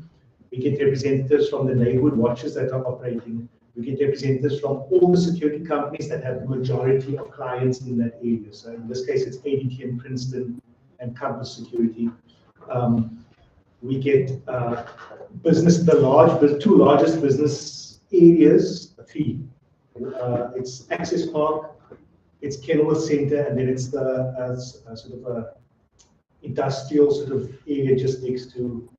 We get representatives from the neighborhood watches that are operating. We get representatives from all the security companies that have the majority of clients in that area. So in this case, it's ADT and Princeton and Campus Security. We get the 2 largest business areas, 3. It's Access Park, it's Kenilworth Center, and then it's the sort of a industrial sort of area just next to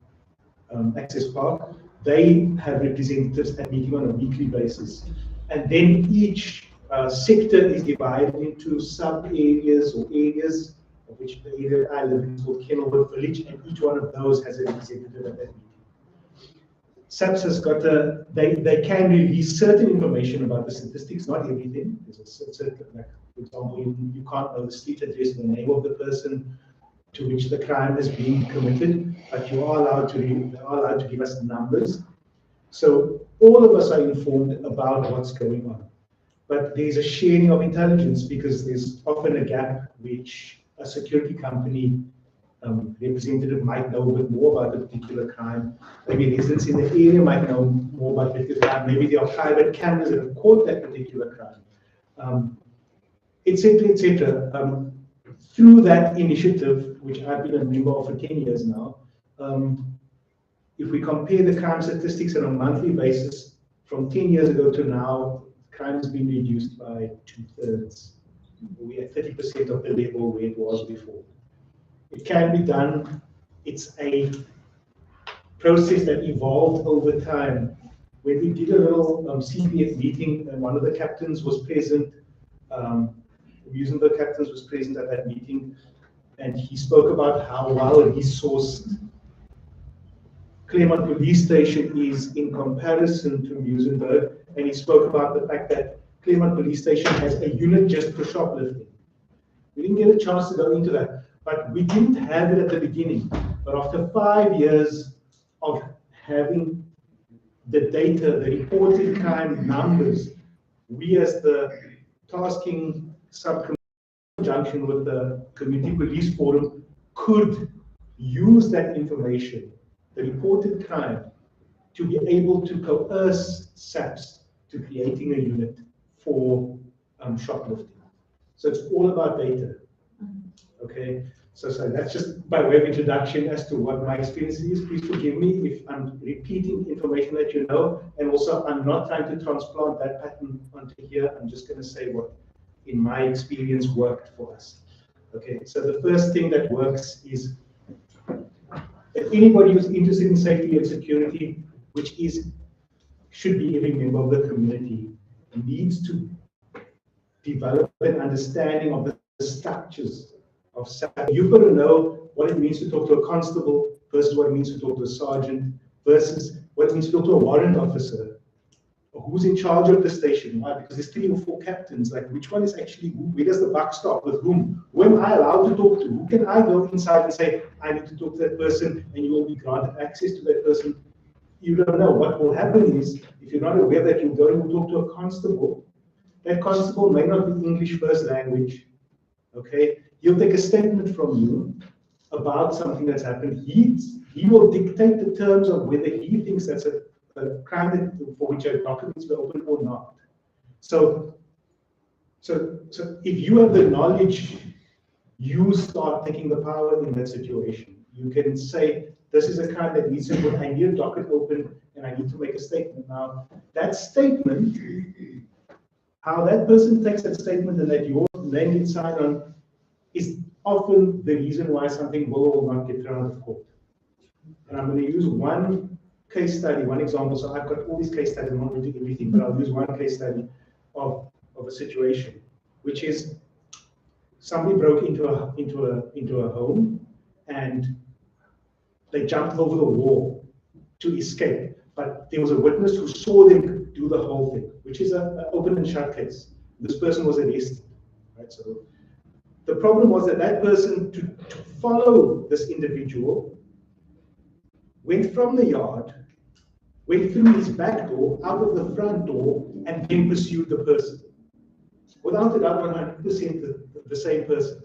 Access Park. They have representatives that meeting on a weekly basis. And then each sector is divided into sub-areas or areas, of which the area I live in is called Kenilworth Village, and each one of those has a representative at that meeting. SAPS has got they can release certain information about the statistics, not everything. There's a certain, like, for example, you can't know the street address and the name of the person to which the crime is being committed, but you are allowed to give us numbers. So all of us are informed about what's going on. But there's a sharing of intelligence, because there's often a gap which a security company representative might know a bit more about a particular crime. Maybe residents in the area might know more about a particular crime. Maybe there are private cameras that have caught that particular crime, etc., etc. Through that initiative, which I've been a member of for 10 years now, if we compare the crime statistics on a monthly basis from 10 years ago to now, crime has been reduced by 2/3. We're at 30% of the level where it was before. It can be done. It's a process that evolved over time. When we did a little CPF meeting, and one of the captains was present, Muizenberg captains was present at that meeting, and he spoke about how well resourced Claremont Police Station is in comparison to Muizenberg, and he spoke about the fact that Claremont Police Station has a unit just for shoplifting. We didn't get a chance to go into that, but we didn't have it at the beginning. But after 5 years of having the data, the reported crime numbers, we as the tasking subcommittee in conjunction with the Community Police Forum could use that information, the reported crime, to be able to coerce SAPS to creating a unit for shoplifting. So it's all about data. Okay, so that's just by way of introduction as to what my experience is. Please forgive me if I'm repeating information that you know, and also I'm not trying to transplant that pattern onto here. I'm just going to say what, in my experience, worked for us. Okay, so the first thing that works is that anybody who's interested in safety and security, which should be every member of the community, needs to develop an understanding of the structures of SAPS. You've got to know what it means to talk to a constable versus what it means to talk to a sergeant versus what it means to talk to a warrant officer. Who's in charge of the station? Why? Because there's 3 or 4 captains. Like, which one is actually who? Where does the buck stop? With whom? Who am I allowed to talk to? Who can I go inside and say, I need to talk to that person, and you will be granted access to that person? You don't know. What will happen is, if you're not aware that you're going to talk to a constable, that constable may not be English first language. Okay? He'll take a statement from you about something that's happened. He will dictate the terms of whether he thinks that's a crime for which a documents were open or not. So if you have the knowledge, you start taking the power in that situation. You can say, this is a crime that needs to put, I need a docket open and I need to make a statement. Now, that statement, how that person takes that statement and that your name gets signed on, is often the reason why something will or will not get thrown out of court. And I'm going to use one case study, one example. So I've got all these case studies, I'm not going to do everything, but I'll use one case study of a situation, which is somebody broke into a home and they jumped over the wall to escape. But there was a witness who saw them do the whole thing, which is an open and shut case. This person was arrested. Right? So the problem was that person, to follow this individual, went from the yard, went through his back door, out of the front door, and then pursued the person. Without a doubt, 100% the same person.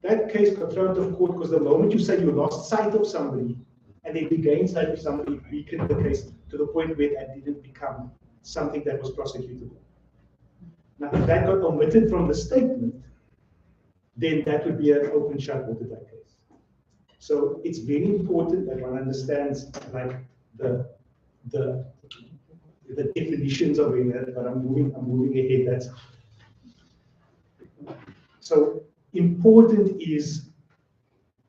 That case got thrown out of court because the moment you say you lost sight of somebody, and then regained sight of somebody, it weakened the case to the point where that didn't become something that was prosecutable. Now, if that got omitted from the statement, then that would be an open shut watertight case. So it's very important that one understands like the definitions of it, but I'm moving ahead. So important is,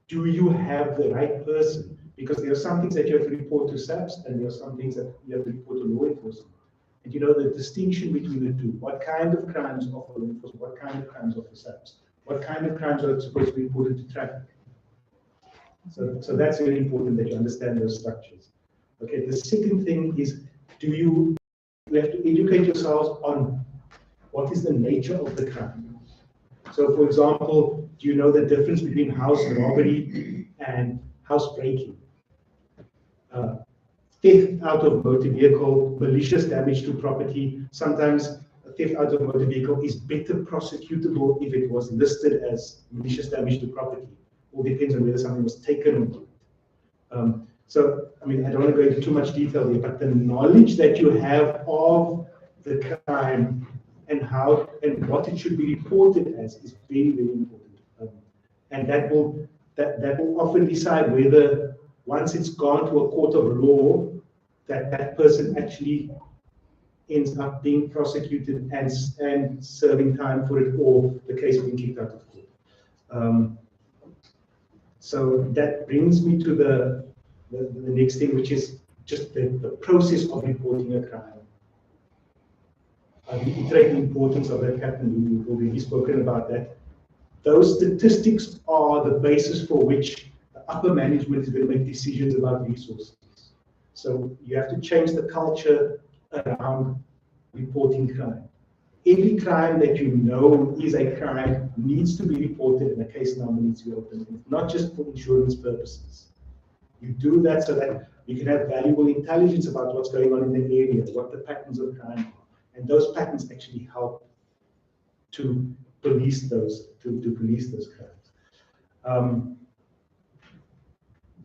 do you have the right person? Because there are some things that you have to report to SAPS and there are some things that you have to report to law enforcement. And you know the distinction between the two. What kind of crimes are for law enforcement? What kind of crimes are for SAPS? What kind of crimes are supposed to be reported to traffic? So that's very important that you understand those structures. Okay, the second thing is, you have to educate yourselves on what is the nature of the crime. So for example, do you know the difference between house robbery and house breaking? Theft out of motor vehicle, malicious damage to property. Sometimes a theft out of motor vehicle is better prosecutable if it was listed as malicious damage to property. All depends on whether something was taken or not. So, I mean, I don't want to go into too much detail here, but the knowledge that you have of the crime and how and what it should be reported as is very, very important. And that will often decide whether, once it's gone to a court of law, that person actually ends up being prosecuted and serving time for it, or the case being kicked out of court. So that brings me to the next thing, which is just the process of reporting a crime. I reiterate the importance of that, Captain. We've already spoken about that. Those statistics are the basis for which the upper management is going to make decisions about resources. So you have to change the culture around reporting crime. Every crime that you know is a crime needs to be reported and a case number needs to be opened, not just for insurance purposes. You do that so that you can have valuable intelligence about what's going on in the area, what the patterns of crime are. And those patterns actually help to police those crimes.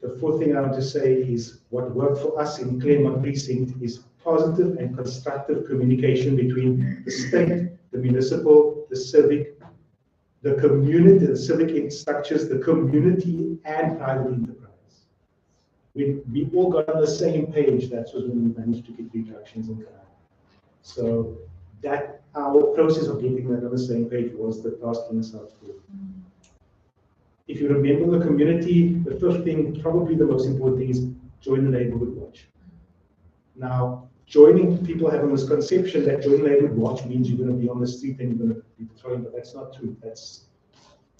The fourth thing I want to say is what worked for us in Claremont Precinct is positive and constructive communication between the state, the municipal, the civic, the community, the civic structures, the community, and private enterprise. We all got on the same page. That's when we managed to get reductions in crime. So that our process of getting that on the same page was the task in South Korea. if you remember the community, the fifth thing, probably the most important thing, is join the neighborhood watch. Now, people have a misconception that joining the neighborhood watch means you're going to be on the street and you're going to be patrolling, but that's not true. That's,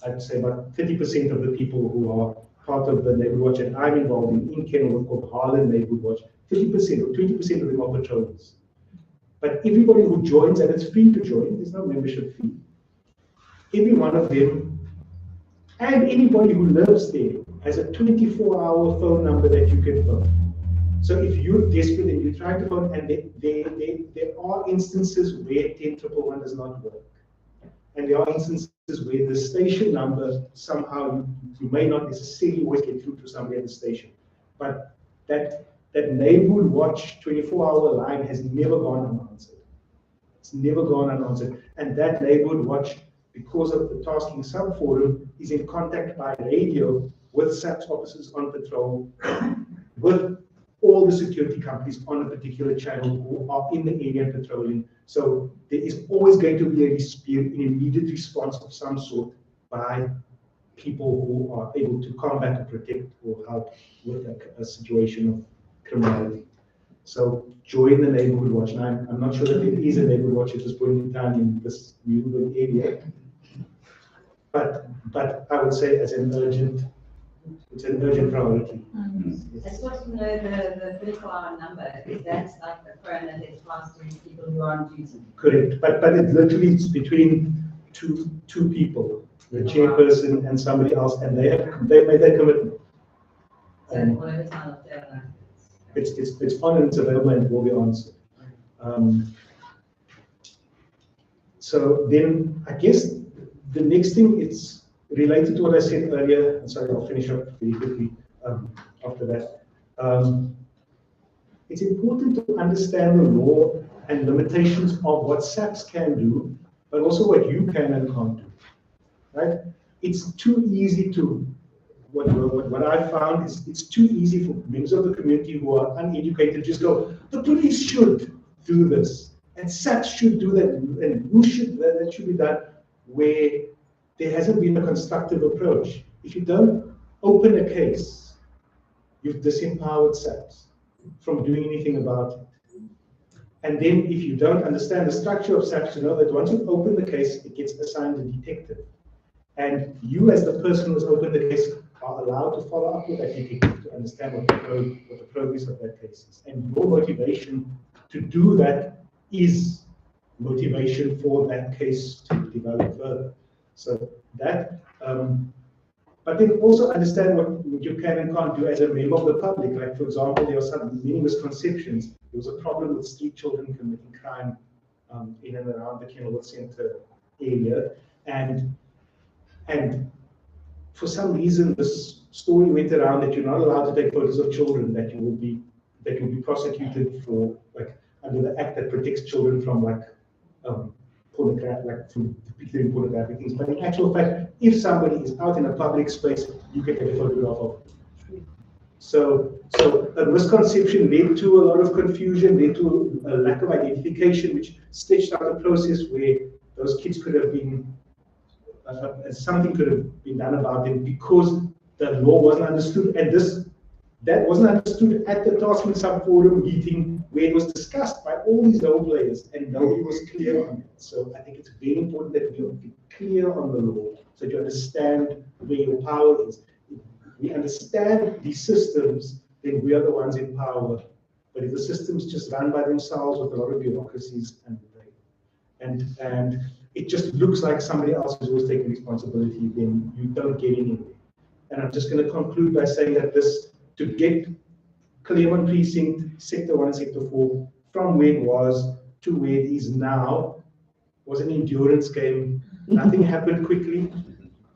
I'd say, about 30% of the people who are part of the neighborhood watch and I'm involved in Kenilworth called Harlan Neighborhood Watch. 30% or 20% of them are patrollers. But everybody who joins, and it's free to join, there's no membership fee. Every one of them, and anybody who lives there, has a 24-hour phone number that you can phone. So if you're desperate and you're trying to phone, and there are instances where 10-111 does not work. And there are instances where the station number, somehow you may not necessarily always get through to somebody at the station. But that neighborhood watch 24-hour line has never gone unanswered. It's never gone unanswered. And that neighborhood watch, because of the tasking sub-forum, is in contact by radio with SAPS officers on patrol, with all the security companies on a particular channel who are in the area patrolling. So there is always going to be an immediate response of some sort by people who are able to combat or protect or help with a situation of criminality. So join the neighborhood watch. Now, I'm not sure that there is a neighborhood watch at this point in time in this new area, but I would say it's an urgent priority. I just want to know the 24-hour number. Is that like a phone that is passed to people who are on duty? Correct, but it literally is between two people, the chairperson and somebody else, and they made that commitment. So whatever time of day. It's on and it's available and it will be answered. So then I guess the next thing is related to what I said earlier. I'm sorry, I'll finish up very quickly after that. It's important to understand the law and limitations of what SAPS can do, but also what you can and can't do. Right? It's too easy to. What I found is it's too easy for members of the community who are uneducated to just go, the police should do this, and SAPS should do that, and who should that should be done, where there hasn't been a constructive approach. If you don't open a case, you've disempowered SAPS from doing anything about it. And then if you don't understand the structure of SAPS, you know that once you open the case, it gets assigned a detective. And you, as the person who's opened the case, are allowed to follow up with that detective to understand what the progress of that case is. And your motivation to do that is motivation for that case to develop further. So that, but then also understand what you can and can't do as a member of the public. Like, for example, there are many misconceptions. There was a problem with street children committing crime in and around the Kenilworth Centre area. And for some reason, this story went around that you're not allowed to take photos of children, that you will be prosecuted for, like, under the act that protects children from from depicting pornographic things. But in actual fact, if somebody is out in a public space, you can take a photograph of it. So a misconception led to a lot of confusion, led to a lack of identification, which stretched out a process where those kids could have been something could have been done about them because the law wasn't understood, and that wasn't understood at the Tasman Sub-Forum meeting where it was discussed by all these role players and nobody was clear on it. So I think it's very important that we be clear on the law so that you understand where your power is. If we understand these systems, then we are the ones in power. But if the systems just run by themselves with a lot of bureaucracies and it just looks like somebody else is always taking responsibility, then you don't get anywhere. And I'm just going to conclude by saying that to get Claremont Precinct, Sector 1 and Sector 4, from where it was to where it is now, was an endurance game. Nothing happened quickly.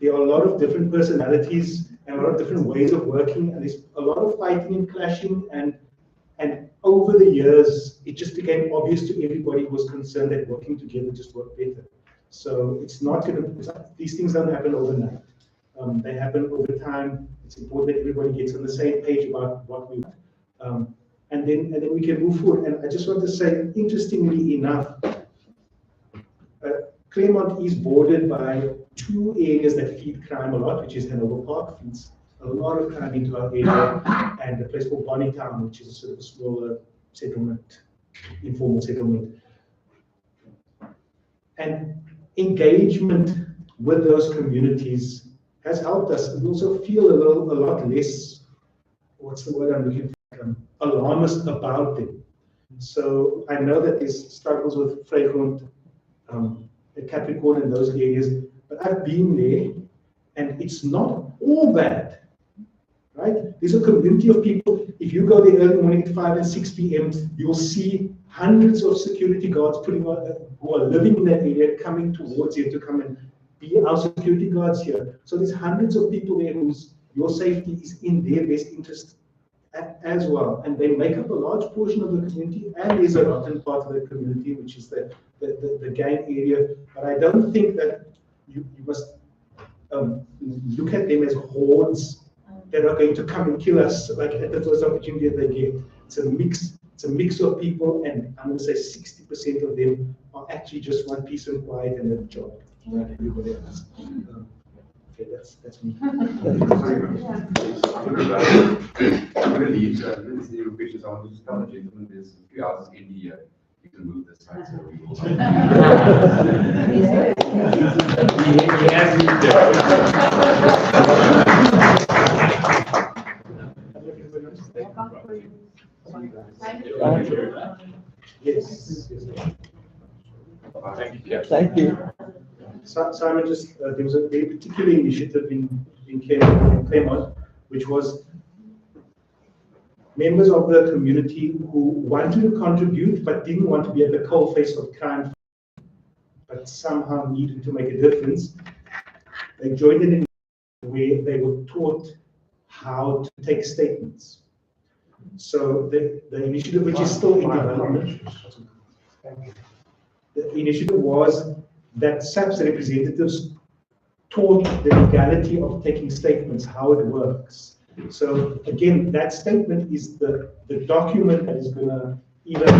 There are a lot of different personalities and a lot of different ways of working, and there's a lot of fighting and clashing, and over the years, it just became obvious to everybody who was concerned that working together just worked better. So it's not going to, these things don't happen overnight. They happen over time. It's important that everybody gets on the same page about what we want. And then we can move forward. And I just want to say, interestingly enough, Claremont is bordered by two areas that feed crime a lot, which is Hanover Park, feeds a lot of crime into our area, and a place called Bonnytown, which is a sort of smaller settlement, informal settlement. And engagement with those communities has helped us. We also feel a lot less, what's the word I'm looking for, alarmist about them. So I know that there's struggles with fragrant at Capricorn and those areas, but I've been there and it's not all bad, right? There's a community of people. If you go there early morning at 5 and 6 p.m., you'll see hundreds of security guards who are living in that area coming towards you to come and be our security guards here. So there's hundreds of people there whose your safety is in their best interest as well, and they make up a large portion of the community, and there's a rotten part of the community, which is the gang area. But I don't think that you must look at them as hordes that are going to come and kill us like at the first opportunity that they get. It's a mix of people, and I'm going to say 60% of them are actually just want peace and quiet and a job, like everybody else. Okay, that's me. I'm going to leave. Let's see your questions. I want to just tell the gentleman there's a few houses in here. You can move this side so we will. He has Yes. Thank you, Pierre. Thank you. Simon, just there was a very particular initiative in Claremont, which was members of the community who wanted to contribute but didn't want to be at the coalface of crime, but somehow needed to make a difference. They joined in where they were taught how to take statements. So the initiative, which is still in development, the initiative was that SAPS representatives taught the legality of taking statements, how it works. So again, that statement is the document that is going to either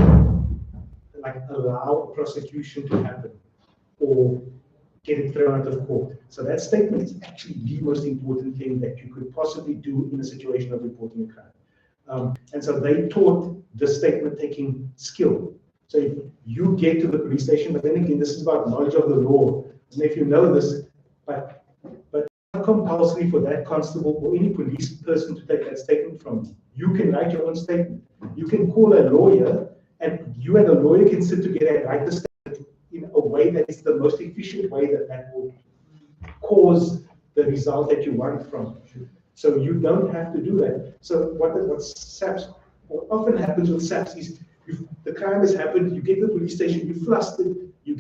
like allow a prosecution to happen or get it thrown out of court. So that statement is actually the most important thing that you could possibly do in a situation of reporting a crime. And so they taught the statement taking skill. So if you get to the police station, but then again, this is about knowledge of the law. And if you know this, but it's not compulsory for that constable or any police person to take that statement from you. You can write your own statement. You can call a lawyer, and you and the lawyer can sit together and write the statement in a way that is the most efficient way that will cause the result that you want from it. So you don't have to do that. So what SAPS, what often happens with SAPS is, if the crime has happened, you get to the police station, you're flustered, you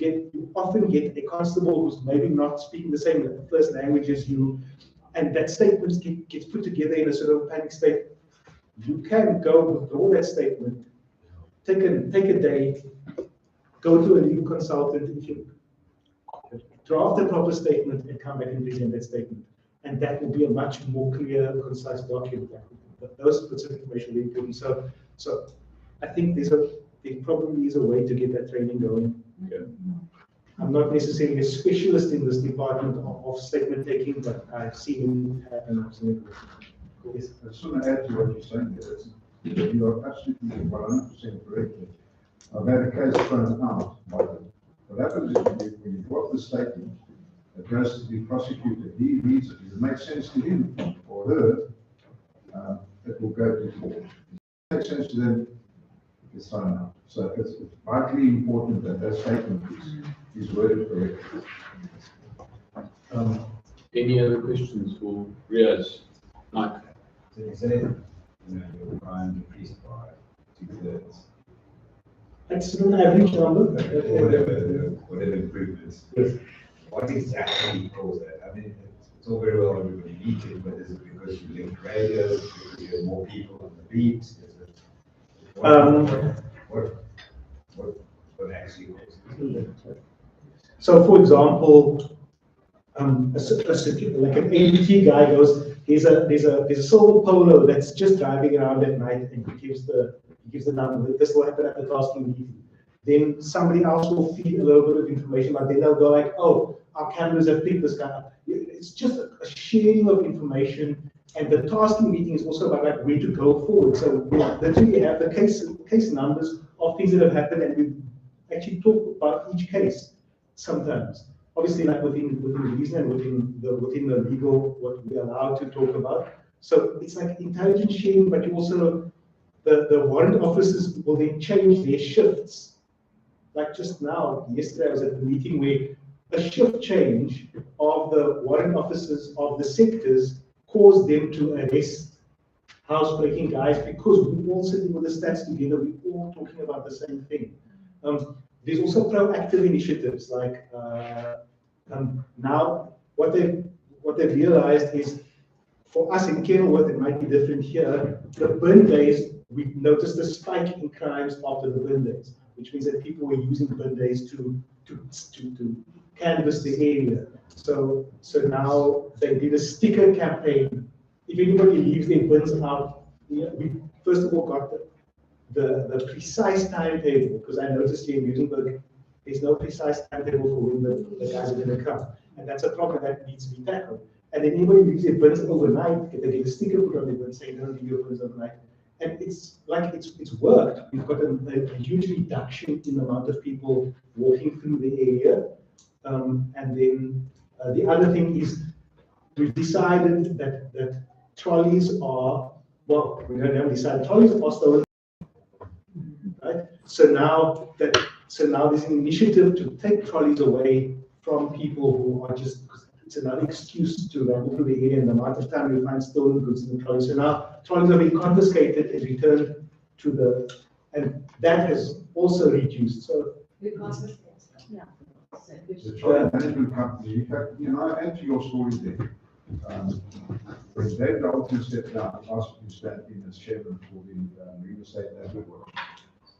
often get a constable who's maybe not speaking the same first language as you, and that statement gets put together in a sort of panic state. You can go withdraw that statement, take a day, go to a legal consultant, if you draft a proper statement and come back and present that statement. And that will be a much more clear, concise document. Those bits of information are really important. So I think there probably is a way to get that training going. Yeah. I'm not necessarily a specialist in this department of statement taking, but I've seen it happen. I've seen it. Yes. I just want to add to what you're saying there. You are absolutely 100% correct. I've had a case thrown out. What happens is when you drop the statement, it goes to the prosecutor. He reads it. If it makes sense to him or her, it will go to court. If it makes sense to them, it's thrown out. So it's vitally important that that statement is worded correctly. Any other questions for Riaz? Mike? So you said, your crime increased by 2/3. That's an average number. Whatever improvements. Yes. What exactly caused that? I mean, it's all very well everybody meeting, but is it because you link radios, because you have more people on the beat? Is it, what actually caused it? So, for example, like an ADT guy goes, there's a silver polo that's just driving around at night, and he gives the number. This will happen at the tasking meeting. then somebody else will feed a little bit of information, but then they'll go like, oh, our cameras have picked this guy up. It's just a sharing of information, and the tasking meeting is also about like where to go forward. So we literally have the case numbers of things that have happened, and we actually talk about each case sometimes. Obviously, like within reason and within the legal what we're allowed to talk about. So it's like intelligence sharing, but you also the warrant officers will then change their shifts. Like just now, yesterday I was at the meeting where a shift change of the warrant officers of the sectors caused them to arrest housebreaking guys because we're all sitting with the stats together, we're all talking about the same thing. There's also proactive initiatives like now what they've realized is for us in Kenilworth, it might be different here. The burn days, we noticed a spike in crimes after the burn days, which means that people were using burn days to canvass the area. So now they did a sticker campaign. If anybody leaves their bins out, we first of all got the precise timetable, because I noticed here in Muizenberg, there's no precise timetable for when the guys are going to come. And that's a problem that needs to be tackled. And then anybody leaves their bins overnight, they get a sticker put on their bins saying don't leave your bins overnight. And it's like it's worked. We've got a huge reduction in the amount of people walking through the area. And then the other thing is we've decided that trolleys are, well, we don't have decided, trolleys are stolen. Right? So now there's an initiative to take trolleys away from people who are just, it's another excuse to ramble through the area and the amount of time we find stolen goods in the trolleys. So now trolleys are being confiscated and returned to the, and that has also reduced. So Yeah. The trolley management company, can I add to your story there? When Dave Dalton stepped down, I asked him to stand in as chairman for the real estate asset work.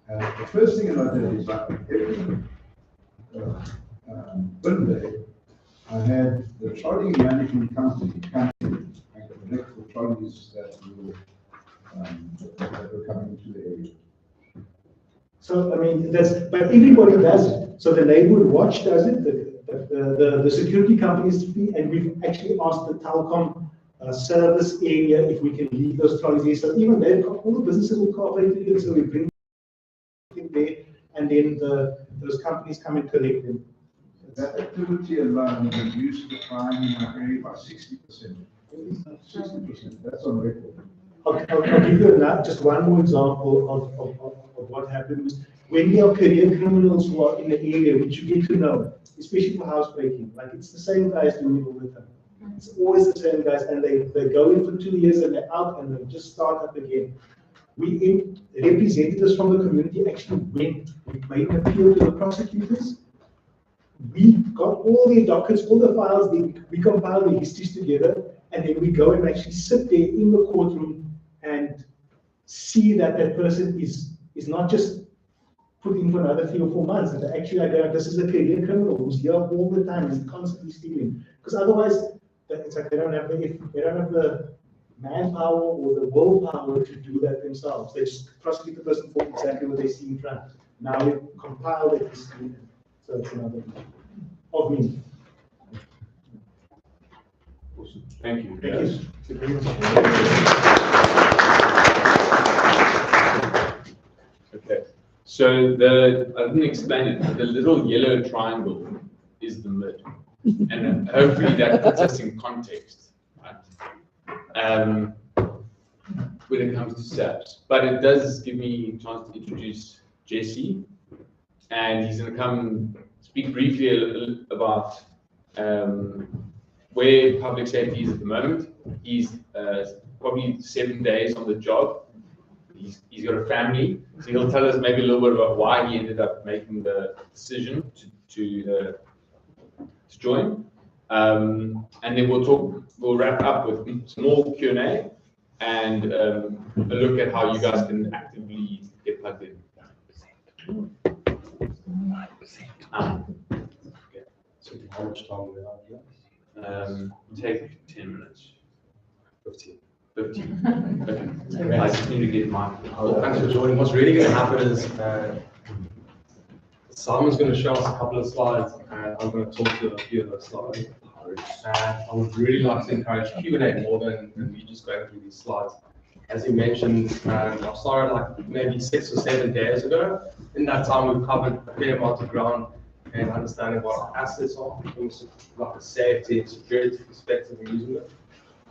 The first thing I did is every bin day, I had the trolley management company come in and collect the trolleys that were coming into the area. So, I mean, but everybody does it. So the neighborhood watch does it, the security companies, and we've actually asked the telecom service area if we can leave those trolleys there. So even there, all the businesses will cooperate together, so we bring them there, and then those companies come and collect them. That activity alone reduced the crime in our area by 60%. 60%, that's on record. I'll give you just one more example of what happens when there are career criminals who are in the area, which you get to know, especially for housebreaking. Like it's the same guys doing it all the time. It's always the same guys, and they go in for 2 years and they're out and they just start up again. Representatives from the community actually went, we made an appeal to the prosecutors. We got all their dockets, all the files, we compiled the histories together, and then we go and actually sit there in the courtroom and see that person is not just put in for another 3 or 4 months, and actually I go, this is a career criminal who's here all the time and constantly stealing. Because otherwise, it's like they don't have the manpower or the willpower to do that themselves. They just prosecute the person for exactly what they see in front. Now we compile that history. So it's another of me. Awesome. Thank you. Thank you. Okay. So I didn't explain it. The little yellow triangle is the mid, and hopefully that puts us in context, right? When it comes to SAPS, but it does give me a chance to introduce Jesse. And he's going to come speak briefly about where public safety is at the moment. He's probably 7 days on the job. He's got a family, so he'll tell us maybe a little bit about why he ended up making the decision to join. And then we'll wrap up with some more Q&A and a look at how you guys can actively get plugged in. Okay. So how much time do we have here? Take 10 minutes. 15. Okay. I just need to get my. Thanks for joining. What's really going to happen is Simon's going to show us a couple of slides, and I'm going to talk to a few of those slides. And I would really like to encourage Q&A more than me just going through these slides. As you mentioned, I started like maybe 6 or 7 days ago. In that time, we've covered a fair amount of ground and understanding what our assets are from like a safety and security perspective in using it.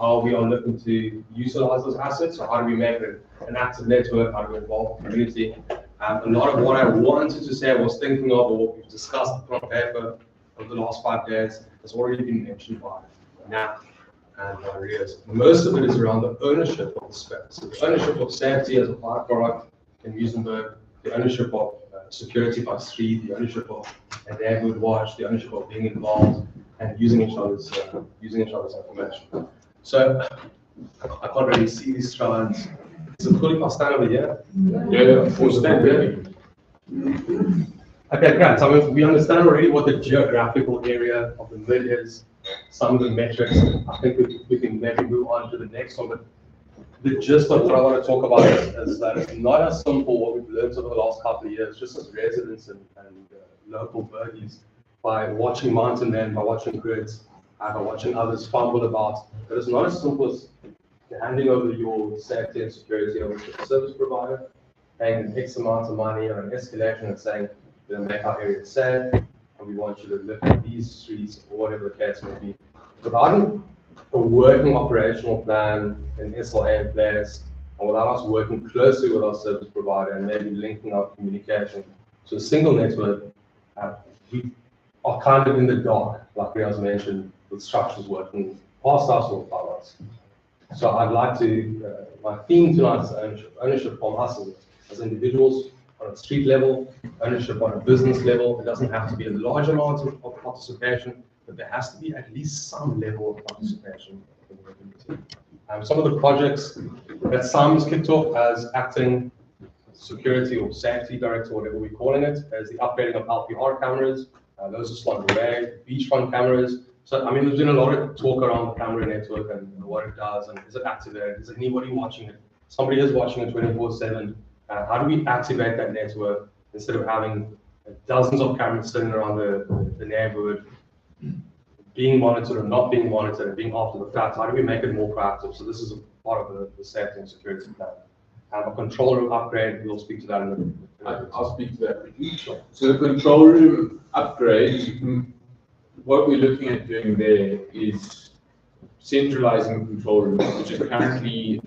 How we are looking to utilize those assets, so how do we make it an active network, how do we involve the community. A lot of what I wanted to say, I was thinking of, or what we've discussed on paper over the last 5 days, has already been mentioned by Nat and by Rios. Most of it is around the ownership of the space. So the ownership of safety as a byproduct in Muizenberg, the ownership of security by street, the ownership of a neighborhood watch, the ownership of being involved and using each other's information. So I can't really see these slides. Is it cool if I stand over here? Yeah, of course, stand there. Okay, great. So we understand already what the geographical area of the mid is, some of the metrics. I think we can maybe move on to the next one. But the gist of what I want to talk about is that it's not as simple what we've learned over the last couple of years, just as residents and local birdies, by watching Mountain Man, by watching grids, by watching others fumble about. But it's not as simple as handing over your safety and security over to the service provider, paying an X amount of money or an escalation and saying, we're going to make our area safe, and we want you to live in these streets, or whatever the case may be. Without a working operational plan, an SLA in place, and without us working closely with our service provider and maybe linking our communication to a single network, we are kind of in the dark, like Riaz mentioned, with structures working past us or above us. So I'd like to, my theme tonight is ownership. Ownership from us as individuals on a street level, ownership on a business level. It doesn't have to be a large amount of participation, but there has to be at least some level of participation in the community. Some of the projects that Simon's kicked off as acting security or safety director, whatever we're calling it, as the upgrading of LPR cameras. Those are slung away, beachfront cameras. So, I mean, there's been a lot of talk around the camera network and what it does, and is it activated? Is anybody watching it? Somebody is watching it 24/7. How do we activate that network instead of having dozens of cameras sitting around the neighborhood, being monitored or not being monitored and being after the fact? How do we make it more proactive? So this is a part of the safety and security plan. A control room upgrade, we'll speak to that in a minute. I'll speak to that quickly. So the control room upgrade, what we're looking at doing there is centralizing the control room, which is currently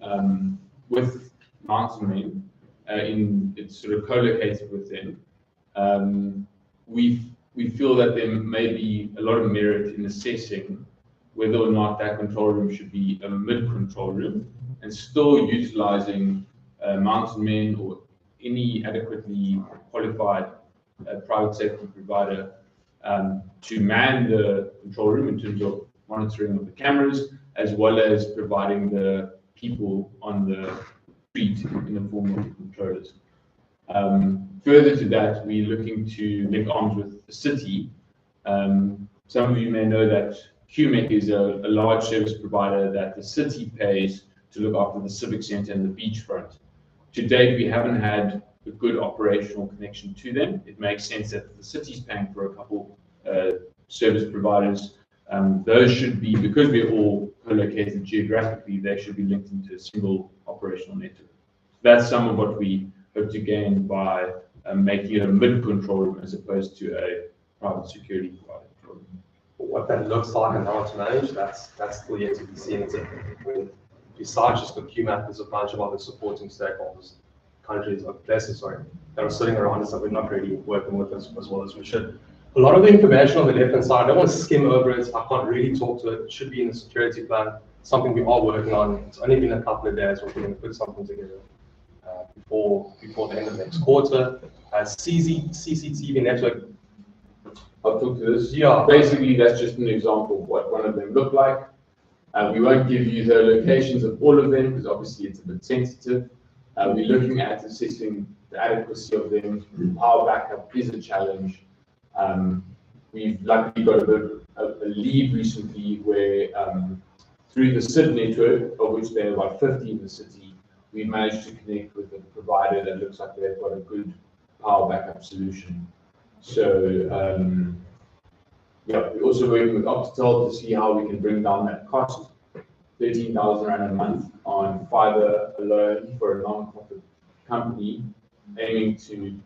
with Mountain Man, it's sort of co-located within. We feel that there may be a lot of merit in assessing whether or not that control room should be a mid-control room and still utilizing Mountain Men or any adequately qualified private safety provider to man the control room in terms of monitoring of the cameras, as well as providing the people on the street in the form of controllers. Further to that, we're looking to link arms with the city. Some of you may know that QMEC is a large service provider that the city pays to look after the civic center and the beachfront. To date, we haven't had a good operational connection to them. It makes sense that the city's paying for a couple service providers. Those should be, because we're all co-located geographically, they should be linked into a single operational network. That's some of what we hope to gain by making it a mid-control room as opposed to a private security provider. What that looks like and how it's managed, that's still yet to be seen. Besides just the QMAP, there's a bunch of other supporting stakeholders, countries, places, that are sitting around us that we're not really working with as well as we should. A lot of the information on the left-hand side, I don't want to skim over it. I can't really talk to it. It should be in the security plan, something we are working on. It's only been a couple of days. We're going to put something together before the end of next quarter. CCTV network. I'll talk to this. Yeah, basically that's just an example of what one of them look like. We won't give you the locations of all of them because obviously it's a bit sensitive. We're looking at assessing the adequacy of them. Power backup is a challenge. We've luckily got a lead recently where through the SID network, of which there are about 50 in the city, we've managed to connect with a provider that looks like they've got a good power backup solution. So, yeah, we're also working with Optitel to see how we can bring down that cost, 13,000 Rand a month on fiber alone for a non-profit company, aiming to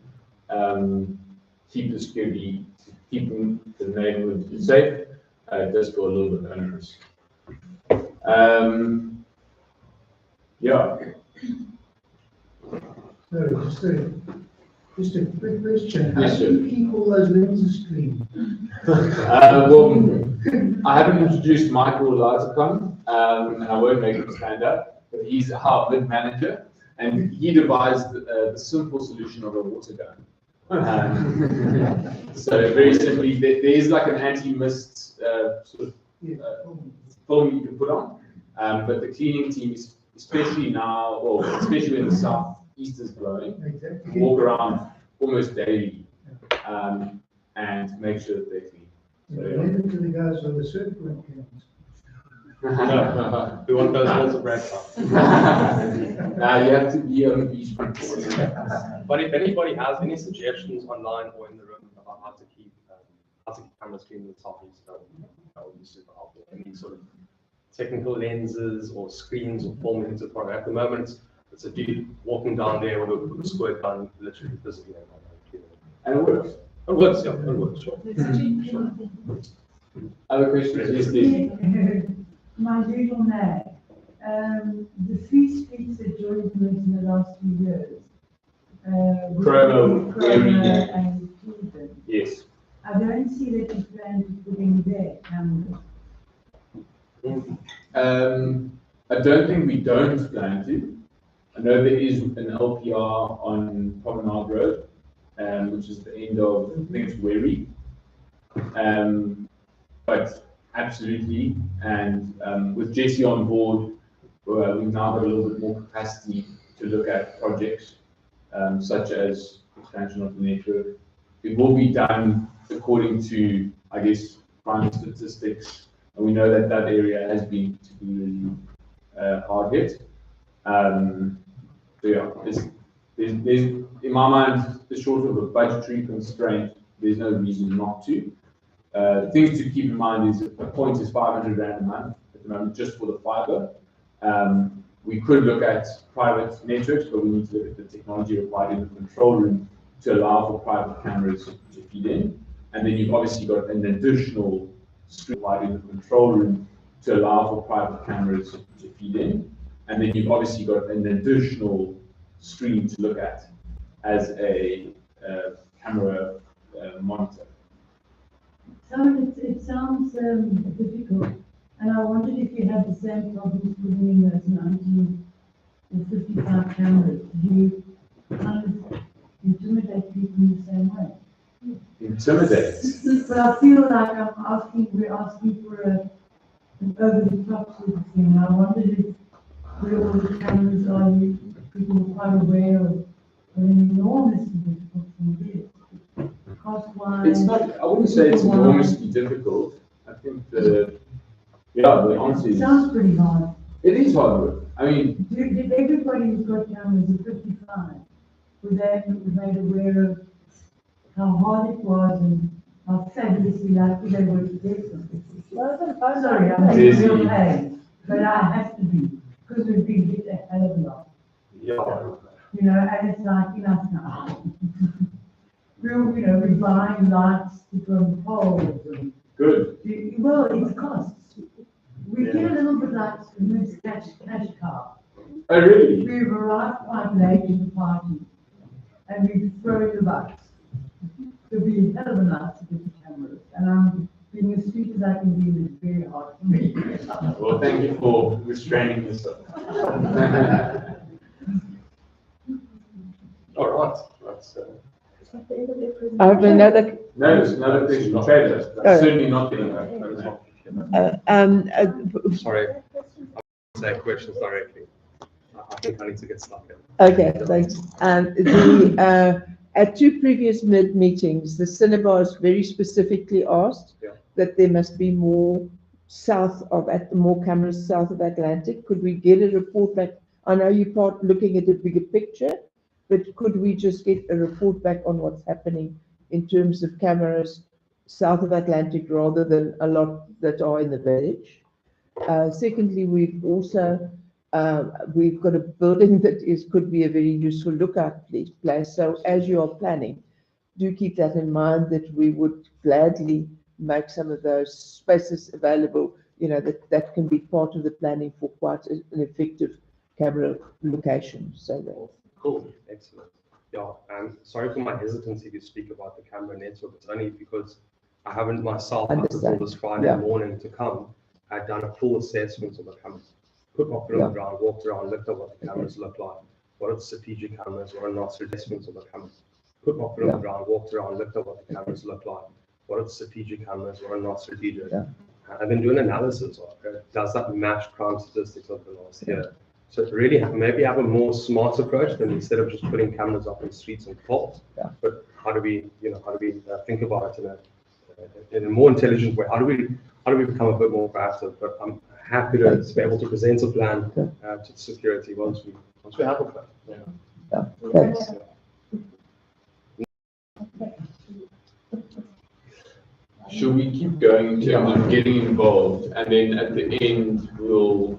keep the security, keeping the neighborhood safe. It does go a little bit onerous. Yeah. So just a quick question. Yes, How sir. do you keep all those lenses clean? Well, I haven't introduced Michael Lazarcon, and I won't make him stand up, but he's our mid manager, and he devised the simple solution of a water gun. So very simply, there is like an anti-mist sort of film you can put on, but the cleaning team is, especially now, or especially when the southeast is blowing, Exactly. walk around almost daily and make sure that they're clean. So, Related to the guys on the circular camps. We want those also bread. Now you have to be on the beachfront. But if anybody has any suggestions online or in the room about how to keep cameras clean in the southeast, that would be super helpful. Any sort of technical lenses or screens or film into the product. At the moment, it's a dude walking down there with a squirt gun, literally physically. And it works. It works, yeah, it works, sure. Other questions? Yes, please. My view on that, the three streets that joined us in the last 2 years. Chromo, Chromo and Cleveland. Yes. I don't see that you plan to put in there cameras. I don't think we don't plan to. I know there is an LPR on Promenade Road, which is the end of, I think it's Wary. But absolutely, and with Jesse on board, we've now got a little bit more capacity to look at projects such as expansion of the network. It will be done according to, I guess, crime statistics, and we know that that area has been particularly hard hit. So yeah, there's, in my mind, short of a budgetary constraint, there's no reason not to. Things to keep in mind is a point is 500 Rand a month at the moment, just for the fiber. We could look at private networks, but we need to look at the technology required in the control room to allow for private cameras to feed in. And then you've obviously got an additional screen required in the control room to allow for private cameras to feed in. And then you've obviously got an additional screen to look at as a camera monitor. So it sounds difficult, and I wondered if you had the same problems putting in those 19 or 55 cameras. Do you kind of intimidate people in the same way? Intimidate? But I feel like we're asking for an over-the-top sort of thing. I wondered if where all the cameras are, people are quite aware of what an enormously difficult thing it is. Cost-wise. It's not, I wouldn't say it's enormously difficult. I think the answer is. It sounds pretty hard. It is hard work. I mean. Did everybody who's got cameras at 55, were they made aware of how hard it was and how fabulously lucky they were to get them? Sorry, I'm in real pain, but I have to be, because we've been hit a hell of a lot. Yeah. You know, and it's like, enough now. We're buying lights to put on the poles. And, good. Well, it costs. We get a little bit like a cash car. Oh, really? We've arrived quite late to the party, and we've thrown the bucks. It'll be a hell of a night to get the cameras, and I'm being as sweet as I can be, and it's very hard for me. Well, thank you for restraining yourself. All right. That's, I have another. No, it's another question. Trader, that's certainly not getting sorry, I'll say questions directly. I think I need to get stuck in. Okay, thanks. At two previous meetings, the Cinnabars very specifically asked that there must be more more cameras south of Atlantic. Could we get a report back? I know you're looking at a bigger picture, but could we just get a report back on what's happening in terms of cameras south of Atlantic rather than a lot that are in the village. Secondly, we've also we've got a building that could be a very useful lookout place. So as you are planning, do keep that in mind, that we would gladly make some of those spaces available. You know, that can be part of the planning for quite an effective camera location. So that. Cool, excellent. Yeah, sorry for my hesitancy to speak about the camera network. It's only because I haven't myself, up until this Friday morning to come, I'd done a full assessment of the cameras. Put my foot on the ground, walked around, looked at what the cameras look like, what are the strategic cameras, what are not assessments of the cameras. Put my foot on the ground, walked around, looked at what the cameras look like, what are the strategic cameras, what are not strategic. I've been doing analysis of it. Does that match crime statistics of the last year? So to really maybe have a more smart approach than instead of just putting cameras up in streets and faults. But how do we, think about it in a more intelligent way? How do we become a bit more proactive? But I'm happy to be able to present a plan to security once we have a plan. Thanks. Should we keep going in terms of getting involved, and then at the end we'll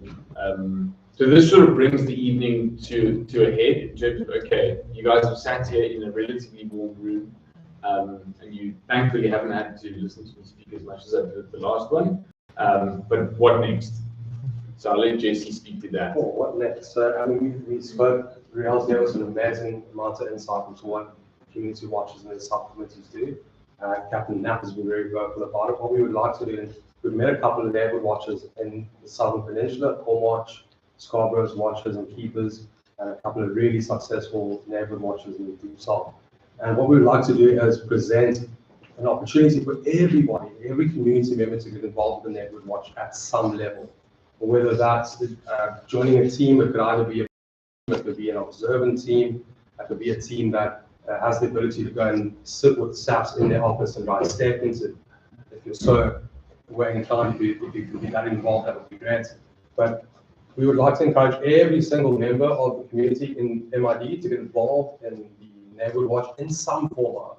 so this sort of brings the evening to a head in terms of, okay, you guys have sat here in a relatively warm room, and you thankfully haven't had to listen to me speak as much as I did the last one, but what next? So I'll let Jesse speak to that. Oh, what next? So I mean, we spoke, Riel's gave us an amazing amount of insight into what community watches and their subcommittees do. Captain Knapp has been very vocal about it. What we would like to do is, we've met a couple of neighborhood watchers in the Southern Peninsula, Cornwatch, Scarborough's watchers and keepers, and a couple of really successful neighborhood watchers in the Deep South. And what we would like to do is present an opportunity for everybody, every community member to get involved in the neighborhood watch at some level. Whether that's joining a team, it could either be it could be an observant team, it could be a team that has the ability to go and sit with SAPS in their office and write statements. If you're so inclined to be that involved, that would be great. But we would like to encourage every single member of the community in MID to get involved in the neighborhood watch in some form,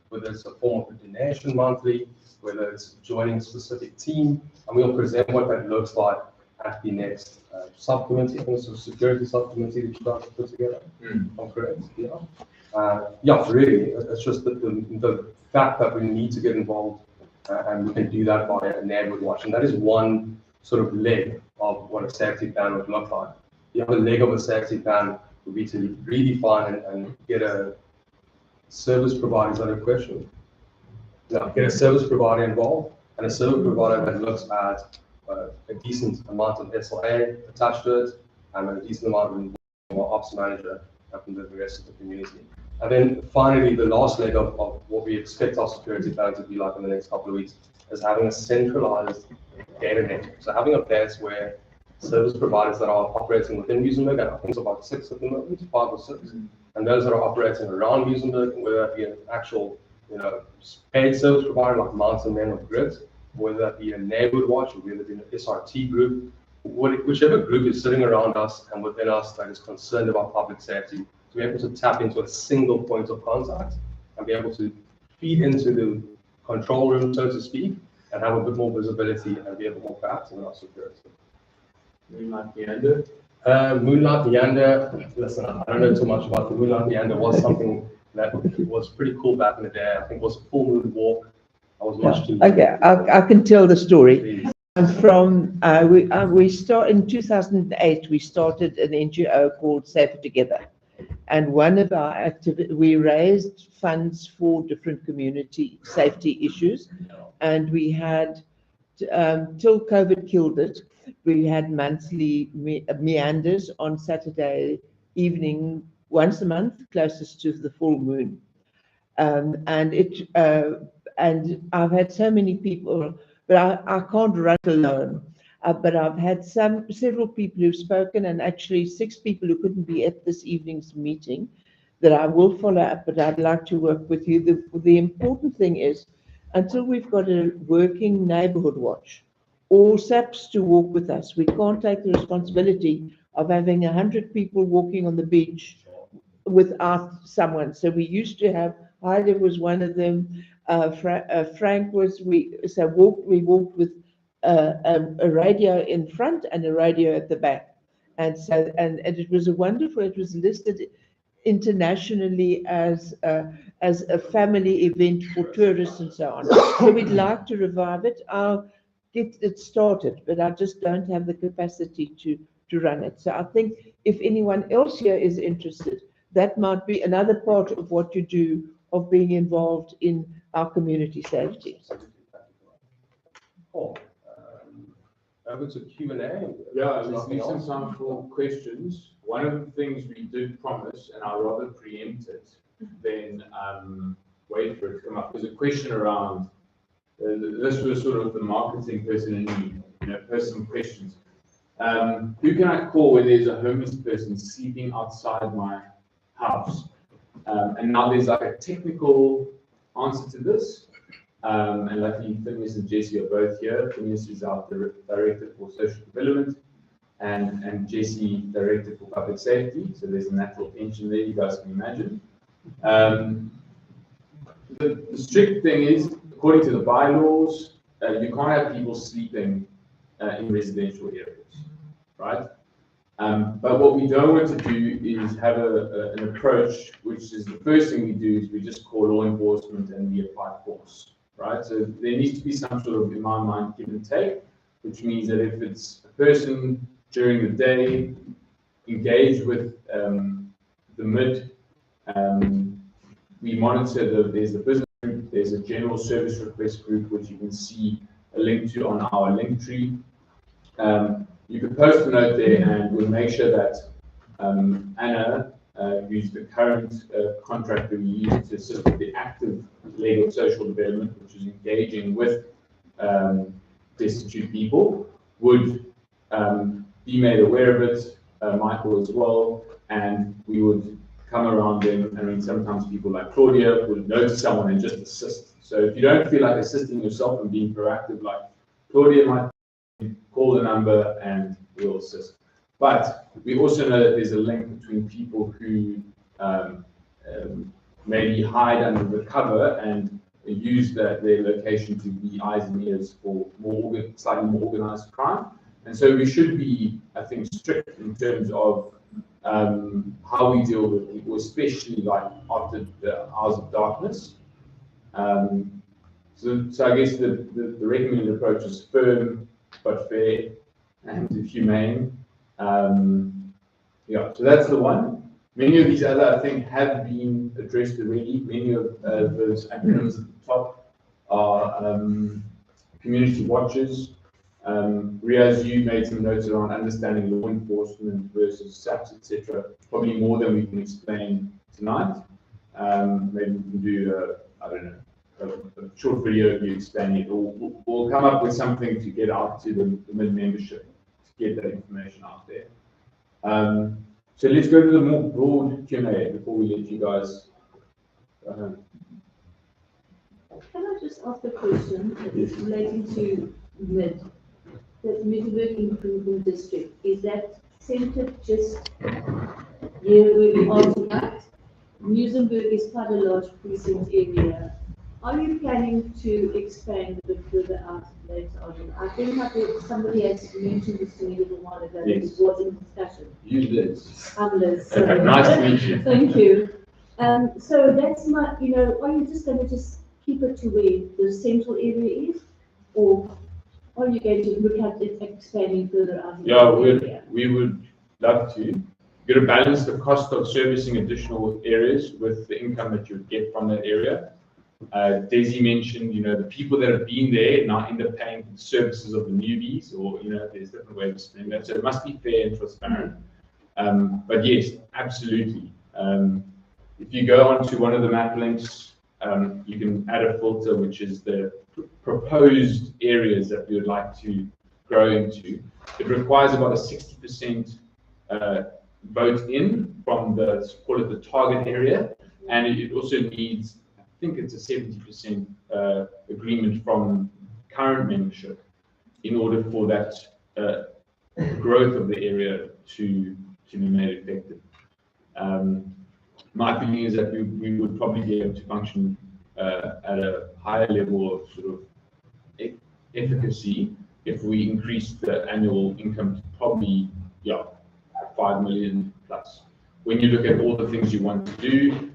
whether it's a form of a donation monthly, whether it's joining a specific team, and we'll present what that looks like at the next subcommittee, also security subcommittee that you guys put together. I'm correct? Really, it's just the fact that we need to get involved, and we can do that by a neighborhood watch, and that is one sort of leg of what a safety plan would look like. The other leg of a safety plan would be to redefine and get a service provider, is that a question? Get a service provider involved, and a service provider that looks at a decent amount of SLA attached to it, and a decent amount of ops manager from the rest of the community. And then finally, the last leg of what we expect our security plan to be like in the next couple of weeks is having a centralized data network. So having a place where service providers that are operating within Muizenberg, and I think it's about 6 at the moment, 5 or 6, and those that are operating around Muizenberg, whether that be an actual, paid service provider like Mountain Men or Grid, whether that be a neighborhood watch, or whether it be an SRT group, whichever group is sitting around us and within us that is concerned about public safety, to be able to tap into a single point of contact and be able to feed into the control room, so to speak, and have a bit more visibility and be a bit more proactive in our security. Moonlight Meander? Moonlight Meander, listen, I don't know too much about the Moonlight Meander. Was something that was pretty cool back in the day. I think it was a full moon walk. I was much too. Okay, I can tell the story. From we start in 2008. We started an NGO called Safer Together, and one of our activities, we raised funds for different community safety issues, and we had till COVID killed it. We had monthly meanders on Saturday evening, once a month, closest to the full moon, and I've had so many people. But I can't run alone. But I've had several people who've spoken, and actually 6 people who couldn't be at this evening's meeting that I will follow up, but I'd like to work with you. The important thing is, until we've got a working neighborhood watch, all SAPs to walk with us, we can't take the responsibility of having 100 people walking on the beach without someone. So we used to have Heidi was one of them. Frank was, we walked with a radio in front and a radio at the back. And so, and it was it was listed internationally as a family event for tourists and so on. So we'd like to revive it. I'll get it started, but I just don't have the capacity to run it. So I think if anyone else here is interested, that might be another part of what you do, of being involved in our community safety. Cool. Over to Q&A. Yeah, let's leave some time for questions. One of the things we did promise, and I'll rather preempt it than wait for it to come up, was a question around, this was sort of the marketing person in me, personal questions. Who can I call when there's a homeless person sleeping outside my house? And now there's like a technical answer to this. And luckily, Phineas and Jesse are both here. Phineas is our Director for Social Development, and Jesse, Director for Public Safety. So there's a natural tension there, you guys can imagine. The strict thing is, according to the bylaws, you can't have people sleeping in residential areas, right? But what we don't want to do is have an approach, which is the first thing we do is we just call law enforcement and we apply force, right? So there needs to be some sort of, in my mind, give and take, which means that if it's a person during the day engaged with the MID, we monitor there's the business group, there's a general service request group, which you can see a link to on our link tree. You can post a note there and we'll make sure that Anna, who's the current contractor we use to assist with the active leg of social development, which is engaging with destitute people, would be made aware of it, Michael as well, and we would come around them. I mean, sometimes people like Claudia would notice someone and just assist. So if you don't feel like assisting yourself and being proactive, like Claudia might call the number and we'll assist. But we also know that there's a link between people who maybe hide under the cover and use their location to be eyes and ears for slightly more organized crime. And so we should be, I think, strict in terms of how we deal with people, especially like after the hours of darkness. So I guess the recommended approach is firm but fair and humane. Yeah, so that's the one. Many of these other, I think, have been addressed already. Many of those acronyms at the top are community watches. Riaz, you made some notes around understanding law enforcement versus SAPS, etc. Probably more than we can explain tonight. Maybe we can do, I don't know, a short video of you explaining it, or we'll come up with something to get out to the MID membership to get that information out there. So let's go to the more broad Q&A before we let you guys go home. Can I just ask a question relating to MID? The Muizenberg Improvement District, is that centered just here where we are tonight? Muizenberg is quite a large precinct area. Are you planning to expand a bit further out later on? I think somebody has mentioned this to me a little while ago. Yes. It was in discussion. You Liz. I'm Liz. Okay, nice to meet you. Thank you. So that's my, are you just going to keep it to where the central area is? Or are you going to look at it expanding further out? Yeah, we would love to. You're going to balance the cost of servicing additional areas with the income that you would get from that area. Desi mentioned, the people that have been there now end up paying for the services of the newbies, or, there's different ways of spending that. So it must be fair and transparent. But yes, absolutely. If you go onto one of the map links, you can add a filter, which is the proposed areas that we would like to grow into. It requires about a 60% vote in from call it the target area, and it also needs, I think it's a 70% agreement from current membership in order for that growth of the area to be made effective. my opinion is that we would probably be able to function at a higher level of sort of efficacy if we increase the annual income to probably, 5 million plus. When you look at all the things you want to do,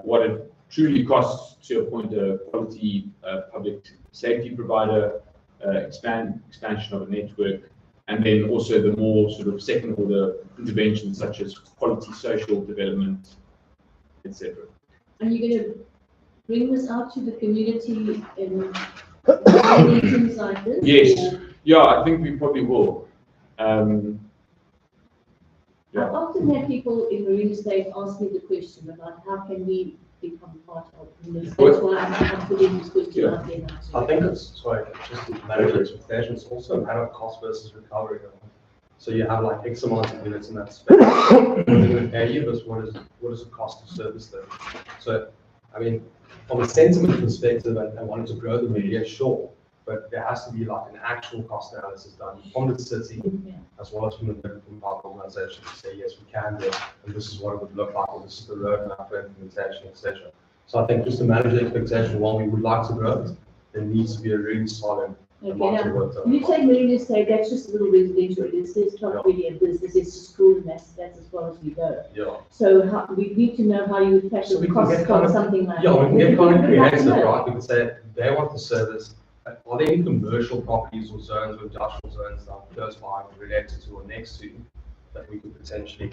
what it truly costs to appoint a quality public safety provider, expansion of a network, and then also the more sort of second order interventions such as quality social development, etc. Are you going to bring this out to the community in meetings like this? Yes, or? yeah, I think we probably will. I often have people in real estate ask me the question about how can we become part of this. That's why I'm putting this question out there now. I think it's just to manage your expectations, also a matter of cost versus recovery. So you have like X amount of units in that space. They're going to pay you, but what is the cost to service them? So, I mean, from a sentiment perspective and wanting to grow the media, sure, but there has to be like an actual cost analysis done from the city, as well as from the different partner organizations to say, yes, we can do it, and this is what it would look like, or this is the roadmap for implementation, etc. So I think just to manage the expectation, while we would like to grow it, there needs to be a really solid amount of work done. You take real estate, that's just a little residential. It's not really a business, it's a school, and that's as far as we go. Yeah. So we need to know how you would fashion the cost of something like that. Yeah, we can get kind of creative, right? We can say they want the service. Are there any commercial properties or zones or industrial zones that are close by, related to, or next to, that we could potentially,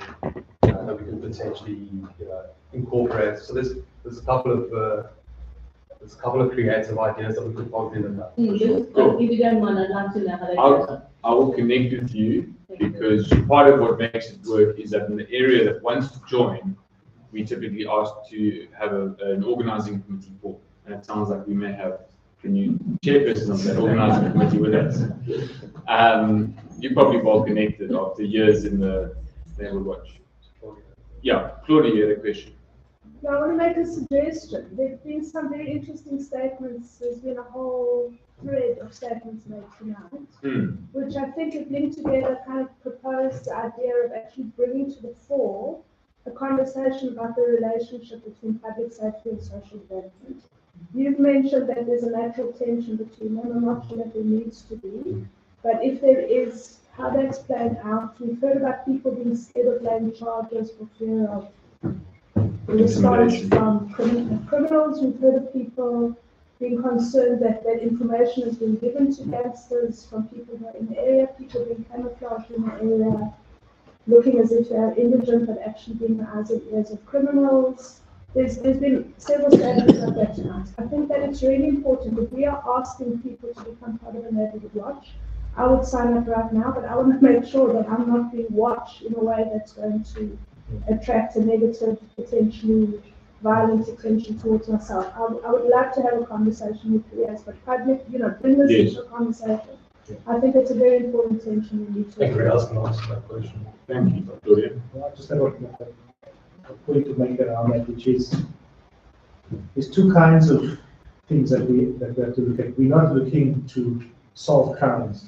incorporate? So there's a couple of creative ideas that we could probably look at. If you don't mind, I'd like to know how they go. I will connect with you because part of what makes it work is that in the area that wants to join, we typically ask to have an organizing committee for, and it sounds like we may have the new chairperson of that organizing committee with us. You're probably well connected after years in the Naval Watch. Yeah, Claudia, you had a question. I want to make a suggestion. There have been some very interesting statements. There's been a whole thread of statements made tonight, which I think have linked together kind of proposed the idea of actually bringing to the fore a conversation about the relationship between public safety and social development. You've mentioned that there's a natural tension between them. I'm not sure that there needs to be, but if there is, how that's played out. We've heard about people being scared of laying charges for fear of response from criminals. We've heard of people being concerned that information has been given to gangsters from people who are in the area, people being camouflaged in the area, looking as if they are indigent but actually being the eyes and ears of criminals. There's been several statements like that tonight. I think that it's really important if we are asking people to become part of a neighborhood watch. I would sign up right now, but I want to make sure that I'm not being watched in a way that's going to attract a negative, potentially violent attention towards myself. I would like to have a conversation with you guys, but public, bring this into a conversation. I think it's a very important tension we need to. Anybody else can answer that question? Thank you, Claudia. I just have a point to make around that, which is there's two kinds of things that we have to look at. We're not looking to solve crimes.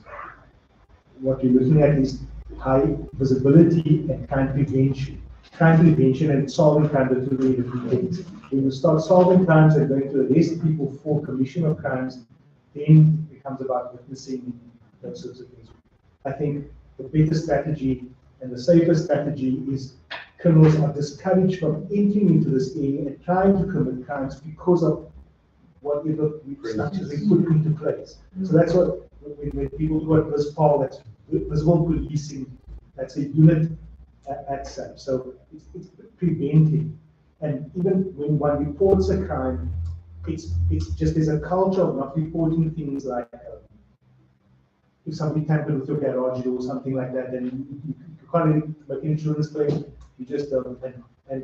What we're looking at is high visibility and crime prevention. Crime prevention and solving crime are two very different things. When you start solving crimes and going to arrest people for commission of crimes, then it becomes about witnessing those sorts of things. I think the better strategy and the safer strategy is criminals are discouraged from entering into this area and trying to commit crimes because of whatever structures we put into place. So that's what, when people do at this part, that's visible policing, that's a unit at SAPS. So it's preventing. And even when one reports a crime, it's just there's a culture of not reporting things like if somebody tampered with your garage door or something like that, then you can't really make an insurance claim. You just don't. And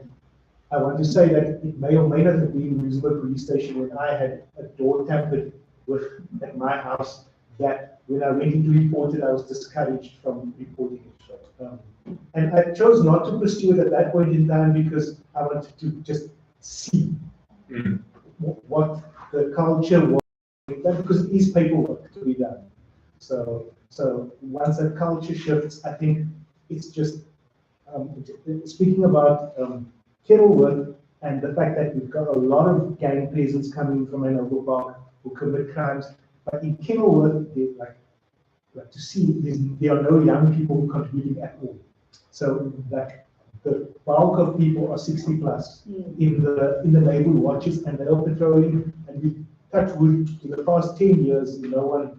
I want to say that it may or may not have been in Muizenberg police station when I had a door tampered with at my house, that when I went in to report it, I was discouraged from reporting it. And I chose not to pursue it at that point in time because I wanted to just see what the culture was, because it is paperwork to be done. So once that culture shifts, I think it's just speaking about Kenilworth, and the fact that we've got a lot of gang presence coming from Hanover Park who commit crimes. But in Kenilworth, they like to see there are no young people contributing at all. So like the bulk of people are 60 plus in the neighborhood watches, and they're patrolling. And we touch wood, in the past 10 years, no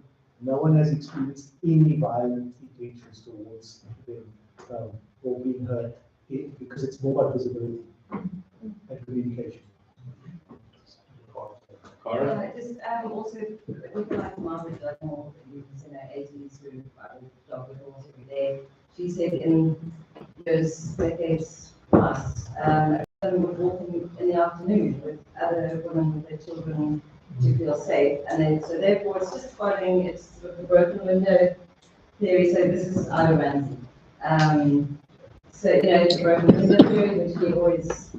one has experienced any violent intentions towards them or being hurt, because it's more about visibility and communication. Yeah, just also looking like Margaret, like more who's in her 80s, who dog with horse every day. She said in years, decades past, women would walk in the afternoon with other women with their children to feel safe, and then so therefore it's just following, it's sort of the broken window theory. So this is Ida Ramsey. So it's a broken window theory, which we always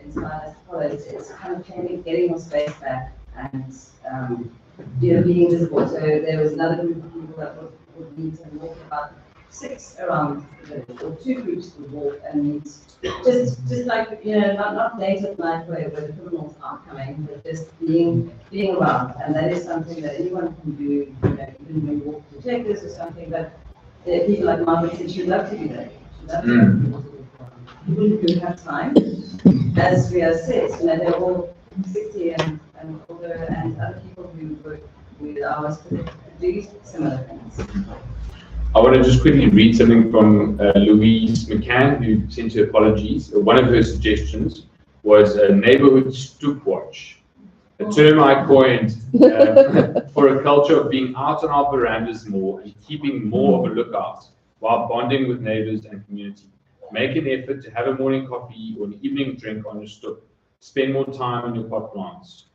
inspired us to follow. It's kind of changing, getting your space back, and being visible. So there was another group of people that would meet and walk about 6 around the village, or 2 groups would walk and meet, just like not late at night where the criminals are coming, but just being around. And that is something that anyone can do, even when you walk to checkers or something. But people like Margaret said she'd love to do that. She'd love to have people who have time. As we assess, they're all 60 and older, and other people who work with ours to do similar things. I want to just quickly read something from Louise McCann, who sent her apologies. One of her suggestions was a neighborhood stoop watch, a term I coined for a culture of being out on our verandas more and keeping more of a lookout while bonding with neighbors and community. Make an effort to have a morning coffee or an evening drink on your stoop. Spend more time on your pot plants.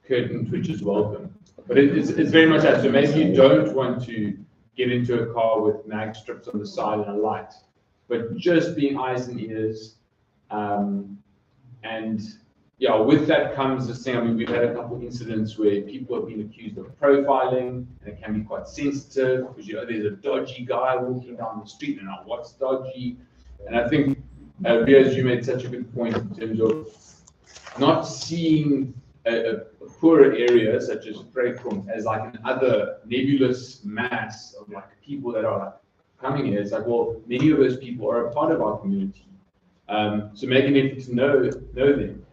Curtain which is welcome. But it's very much that. So maybe you don't want to get into a car with mag strips on the side and a light, but just being eyes and ears. And yeah, with that comes this thing. I mean, we've had a couple of incidents where people have been accused of profiling, and it can be quite sensitive because there's a dodgy guy walking down the street, and now what's dodgy? And I think, Riaz, you made such a good point in terms of not seeing a poorer area such as Vrykom as like another nebulous mass of like people that are like coming here. It's like, well, many of those people are a part of our community. So make an effort to know them.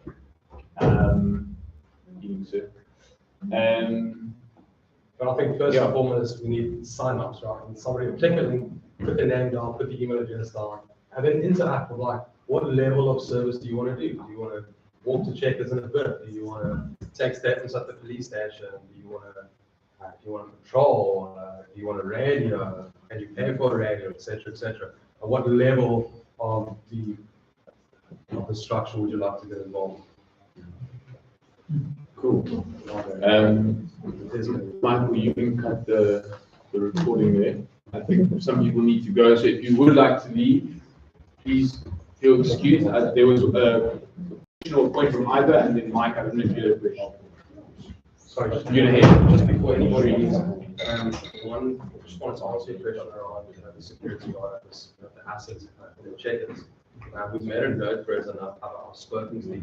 But I think first and foremost, we need sign-ups, right? And somebody will click a link, put the name down, put the email address down, and then interact with like, what level of service do you want to do? Do you want to walk to checkers in a bit? Do you want to take statements at the police station? Do you want to patrol? Do you want a radio? Can you pay for a radio, etc., etc.? At what level of the structure would you like to get involved? Cool. Michael, you can cut the recording there. I think some people need to go, so if you would like to leave, please feel excused. There was a point from either, and then Mike, I don't know if you had a question. Sorry, just before anybody one just wanted to answer your question around the security guard, the assets, the checkers. We've made a note for it, and I've spoken to the